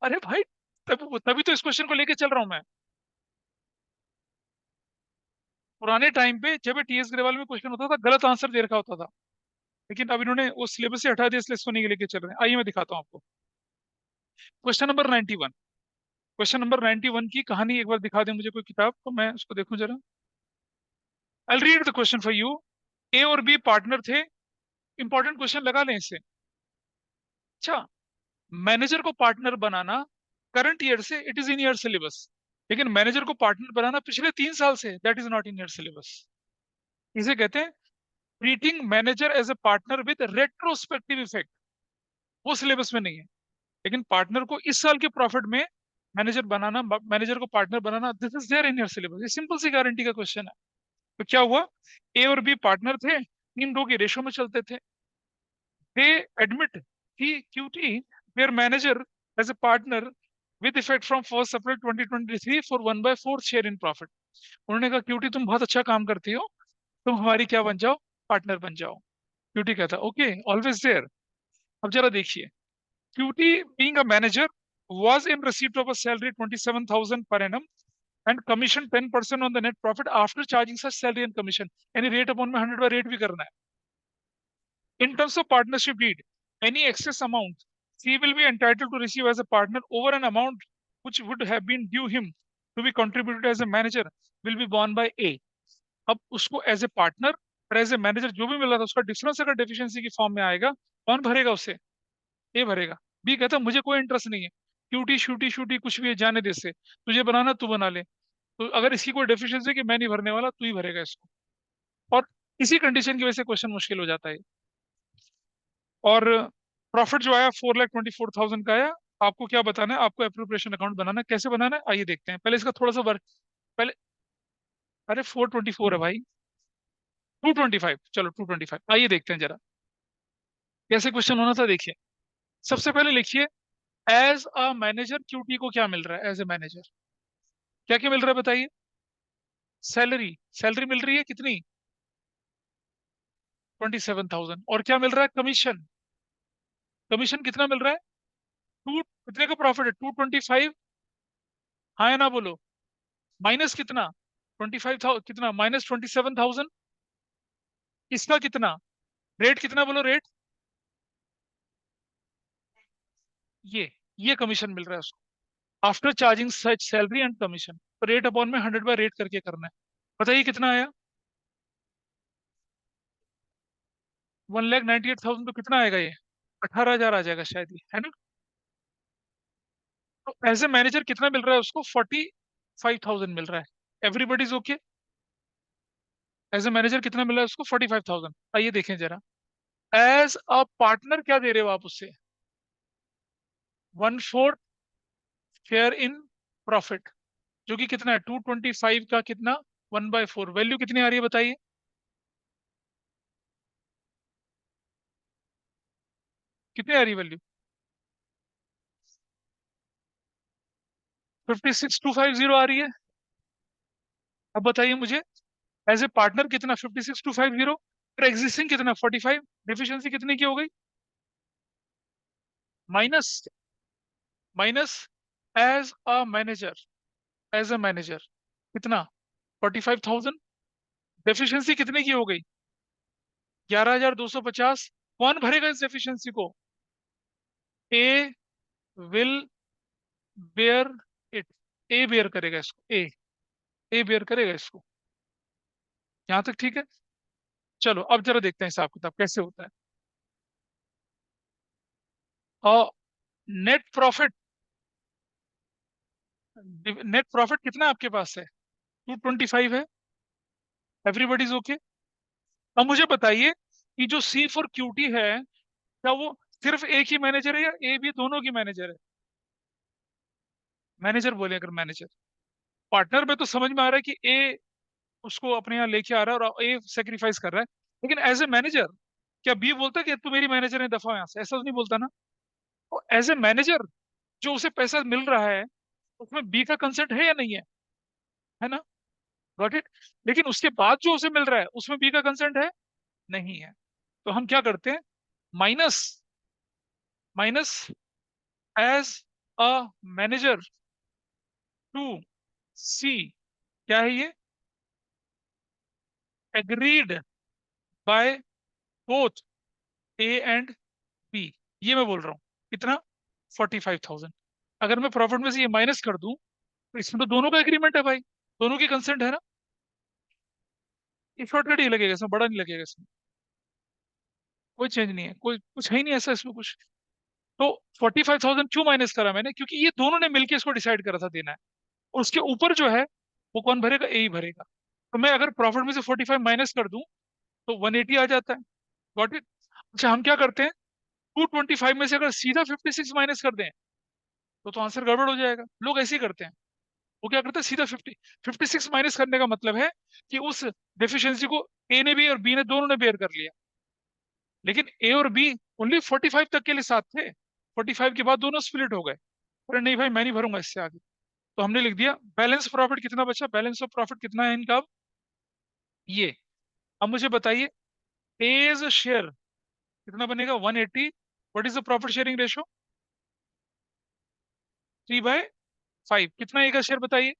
अरे भाई, तभी तभी तो इस क्वेश्चन को लेके चल रहा हूं मैं। पुराने टाइम पे जब टीएस ग्रेवाल में क्वेश्चन होता था, गलत आंसर दे रखा होता था। लेकिन अब इन्होंने वो सिलेबस से हटा दिया, इसलिए इसको नहीं लेके चल रहे हैं। आइए मैं दिखाता हूँ आपको। Question number 91। क्वेश्चन नंबर 91 की कहानी एक बार दिखा दें मुझे कोई किताब, तो मैं उसको देखूं जरा। I read the question for you. A और बी पार्टनर थे। इंपॉर्टेंट क्वेश्चन लगा लें इससे। अच्छा, मैनेजर को पार्टनर बनाना करंट ईयर से it is in year syllabus. लेकिन मैनेजर को पार्टनर बनाना पिछले 3 साल से that is not in year syllabus. इसे कहते हैं treating manager as a partner with retrospective effect. वो सिलेबस में नहीं है। लेकिन पार्टनर को इस साल के प्रॉफिट में मैनेजर को पार्टनर बनाना, this is there in your syllabus. ये सिंपल सी गारंटी का क्वेश्चन है। तो क्या हुआ? ए और बी पार्टनर थे, 3-2 की रेशो में चलते थे। दे एडमिट कि QT their manager as a partner with effect from 1st April 2023 for 1/4 share in profit. उन्होंने कहा क्यूटी तुम बहुत अच्छा काम करती हो, तुम हमारी क्या बन जाओ, पार्टनर बन जाओ। क्यूटी कहता ओके, ऑलवेज देयर। अब जरा देखिए, QT being a manager was in receipt of a salary 27,000 per annum and commission 10% on the net profit after charging such salary and commission। यानी रेट अपॉन में 100 बाय रेट भी करना है। In terms of partnership deed, any excess amount he will be entitled to receive as a partner over an amount which would have been due him to be contributed as a manager will be borne by A। अब उसको एज ए पार्टनर और एज ए मैनेजर जो भी मिल रहा था उसका डिफरेंस अगर डेफिशिएंसी की फॉर्म में आएगा, कौन भरेगा उसे? ए भरेगा। बी कहता मुझे कोई इंटरेस्ट नहीं है, क्यूटी शूटी शूटी कुछ भी है, जाने दे से, तुझे बनाना तू बना ले। तो अगर इसकी कोई डेफिशिएंसी कि मैं नहीं भरने वाला, तू ही भरेगा इसको। और इसी कंडीशन की वजह से क्वेश्चन मुश्किल हो जाता है। और प्रॉफिट जो आया 4,24,000 का आया। आपको क्या बताना है? आपको अप्रोप्रिएशन अकाउंट बनाना है। कैसे बनाना है आइए देखते हैं। पहले इसका थोड़ा सा वर्क, पहले, अरे 424 है भाई, 225, चलो 225, आइए देखते हैं जरा कैसे क्वेश्चन होना था। देखिए, सबसे पहले लिखिए, एज अ मैनेजर क्यूटी को क्या मिल रहा है? एज ए मैनेजर क्या क्या मिल रहा है बताइए? सैलरी, सैलरी मिल रही है कितनी? 27,000। और क्या मिल रहा है? कमीशन, कमीशन कितना मिल रहा है? टू, कितने का प्रॉफिट है? 225। हाँ या ना बोलो। माइनस कितना? 25,000 कितना? माइनस 27,000। इसका कितना? रेट कितना बोलो, रेट। ये ये कमीशन मिल रहा है उसको after charging such salary and commission. Rate upon में 100 बाय रेट करके करना है। बताइए कितना आया? 1,98,000। तो कितना आएगा ये? 18,000 आ जाएगा शायद ये, है ना? तो एज ए मैनेजर कितना मिल रहा है उसको? 45,000 मिल रहा है। Everybody is okay. As a manager कितना मिल रहा है उसको? 45,000। आइए देखें जरा। एज अ पार्टनर क्या दे रहे हो आप उससे? 1/4 शेयर इन प्रॉफिट, जो कि कितना है? 225 का कितना? 1/4। वैल्यू कितनी आ रही है बताइए? कितनी आ रही है वैल्यू? 56,250 आ रही है। अब बताइए मुझे, एज ए पार्टनर कितना? 56,250। फिर एग्जिस्टिंग कितना? 45। डिफिशियंसी कितने की हो गई? Minus, minus as a manager, as a manager कितना? 45,000। डेफिशिएंसी कितने की हो गई? 11,250। कौन भरेगा इस डेफिशिएंसी को? A will bear it. A bear करेगा इसको, ए बेयर करेगा इसको। यहां तक ठीक है? चलो अब जरा देखते हैं हिसाब किताब कैसे होता है। और नेट प्रॉफिट, नेट प्रॉफिट कितना आपके पास है? 225 है। Everybody is okay. अब मुझे बताइए कि जो सी फॉर क्यूटी है, क्या वो सिर्फ एक ही मैनेजर है या ए भी दोनों की मैनेजर है? मैनेजर बोले अगर मैनेजर, पार्टनर में तो समझ में आ रहा है कि ए उसको अपने यहाँ लेके आ रहा है और ए सेक्रीफाइस कर रहा है। लेकिन एज ए मैनेजर क्या बी बोलता है कि तू मेरी मैनेजर है, दफा यहाँ से? ऐसा तो नहीं बोलता ना। तो एज ए मैनेजर जो उसे पैसा मिल रहा है, उसमें बी का कंसेंट है या नहीं है ना? Got it. लेकिन उसके बाद जो उसे मिल रहा है उसमें बी का कंसेंट है? नहीं है। तो हम क्या करते हैं? Minus, minus as a manager to C, क्या है ये? Agreed by both A and B. ये मैं बोल रहा हूँ कितना? 45,000। अगर मैं प्रॉफिट में से ये माइनस कर दूं तो इसमें तो दोनों का एग्रीमेंट है भाई, दोनों की कंसेंट है ना। ये शॉर्टकट ही लगेगा, इसमें बड़ा नहीं लगेगा। इसमें कोई चेंज नहीं है, कोई कुछ है ही नहीं ऐसा इसमें कुछ। तो 45,000 क्यों माइनस करा मैंने? क्योंकि ये दोनों ने मिलकर इसको डिसाइड करा था देना है। और उसके ऊपर जो है वो कौन भरेगा? ए ही भरेगा। तो मैं अगर प्रॉफिट में से 45 माइनस कर दूं तो 180 आ जाता है। Got it. अच्छा हम क्या करते हैं, 225 में से अगर सीधा 56 माइनस कर दें तो आंसर गड़बड़ हो जाएगा। लोग ऐसे ही करते हैं। वो क्या करते हैं, सीधा 56 माइनस करने का मतलब है कि उस डेफिशिएंसी को ए ने भी और बी ने दोनों ने बेयर कर लिया। लेकिन ए और बी ओनली 45 तक के लिए साथ थे, 45 के बाद दोनों स्प्लिट हो गए। अरे नहीं भाई मैं नहीं भरूंगा इससे आगे। तो हमने लिख दिया बैलेंस प्रॉफिट कितना बचा, बैलेंस ऑफ प्रॉफिट कितना है इनका अब ये। अब मुझे बताइए एज शेयर कितना बनेगा 180। What is the profit sharing ratio 3/5। कितना ए का शेयर बताइए,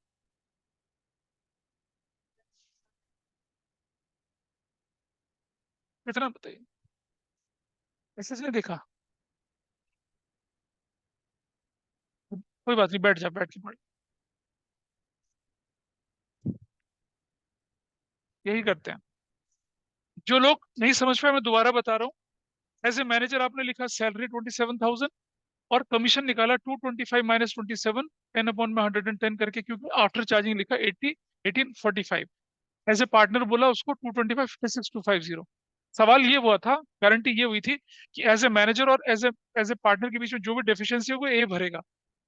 कितना बताइए, ऐसे से नहीं देखा। कोई बात नहीं, बैठ जा, बैठ के पढ़। यही करते हैं। जो लोग नहीं समझ पाए मैं दोबारा बता रहा हूँ। एज ए मैनेजर आपने लिखा सैलरी 27,000 और कमीशन निकाला 225 माइनस 27, 10/110 करके, क्योंकि आफ्टर चार्जिंग लिखा 80, 1845। एज ए पार्टनर बोला उसको 225, 56,250। सवाल ये हुआ था, गारंटी ये हुई थी कि एज ए मैनेजर और एज ए पार्टनर के बीच में जो भी डेफिशिएंसी होगी ए भरेगा।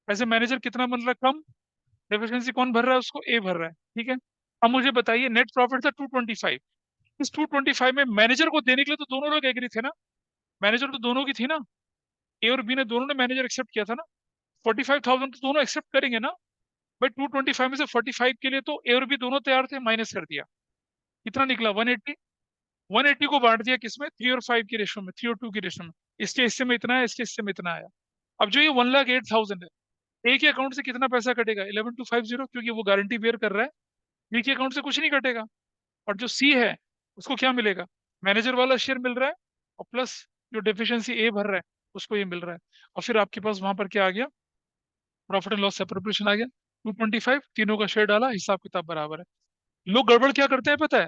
एज ए मैनेजर कितना बन रहा है कम, डेफिशिएंसी कौन भर रहा है उसको ए भर रहा है, ठीक है। अब मुझे बताइए नेट प्रॉफिट था 225। इस 225 में मैनेजर को देने के लिए तो दोनों लोग एग्री थे ना, मैनेजर तो दोनों की थी ना, ए और बी ने दोनों ने मैनेजर एक्सेप्ट किया था ना। 45,000 तो दोनों एक्सेप्ट करेंगे ना। भाई 225 में से 45 के लिए तो ए और बी दोनों तैयार थे, माइनस कर दिया, कितना निकला 180। 180 को बांट दिया किसमें, 3 और 5 की रेशो में, 3 और 2 की रेशो में। इसके हिस्से में इतना है, इसके हिस्से में इतना आया। अब जो ये 1,08,000 है, ए के अकाउंट से कितना पैसा कटेगा 11,250, क्योंकि वो गारंटी बेयर कर रहा है। बी के अकाउंट से कुछ नहीं कटेगा। और जो सी है उसको क्या मिलेगा, मैनेजर वाला शेयर मिल रहा है, और प्लस जो डेफिशिएंसी ए भर रहा है उसको ये मिल रहा है। और फिर आपके पास वहां पर क्या आ गया, प्रॉफिट एंड लॉस सेपरेशन आ गया। 225, तीनों का शेयर डाला, हिसाब किताब बराबर है। लोग गड़बड़ क्या करते हैं पता है,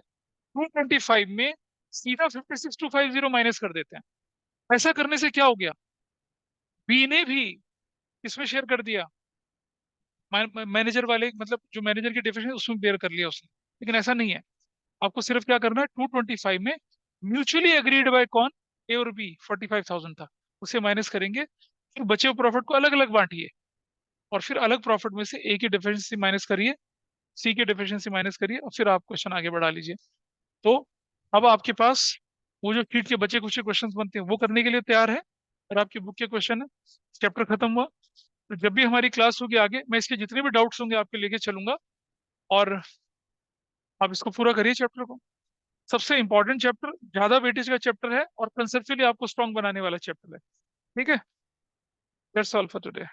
225 में सीधा 56,250 माइनस कर देते हैं। ऐसा करने से क्या हो गया, बी ने भी इसमें शेयर कर दिया, मैनेजर वाले मतलब जो मैनेजर की डेफिनेशन उसमें बेयर कर लिया उसने। लेकिन ऐसा नहीं है, आपको सिर्फ क्या करना है, 225 में म्यूचुअली एग्रीड बाय कौन, ए और बी, 45,000 था, उसे माइनस करेंगे, फिर बचे हुए प्रॉफिट को अलग अलग बांटिए, और फिर अलग प्रॉफिट में से ए की डेफिशिएंसी माइनस करिए, सी की डेफिशिएंसी माइनस करिए, और फिर आप क्वेश्चन आगे बढ़ा लीजिए। तो अब आपके पास वो जो शीट के बचे कुछ क्वेश्चंस बनते हैं वो करने के लिए तैयार है, और आपकी बुक के क्वेश्चन है। चैप्टर खत्म हुआ। तो जब भी हमारी क्लास होगी आगे, मैं इसके जितने भी डाउट्स होंगे आपके लेके चलूंगा, और आप इसको पूरा करिए चैप्टर को। सबसे इंपॉर्टेंट चैप्टर, ज्यादा वेटेज का चैप्टर है, और कंसेप्चुअली आपको स्ट्रांग बनाने वाला चैप्टर है। ठीक है, दैट्स ऑल फॉर टुडे।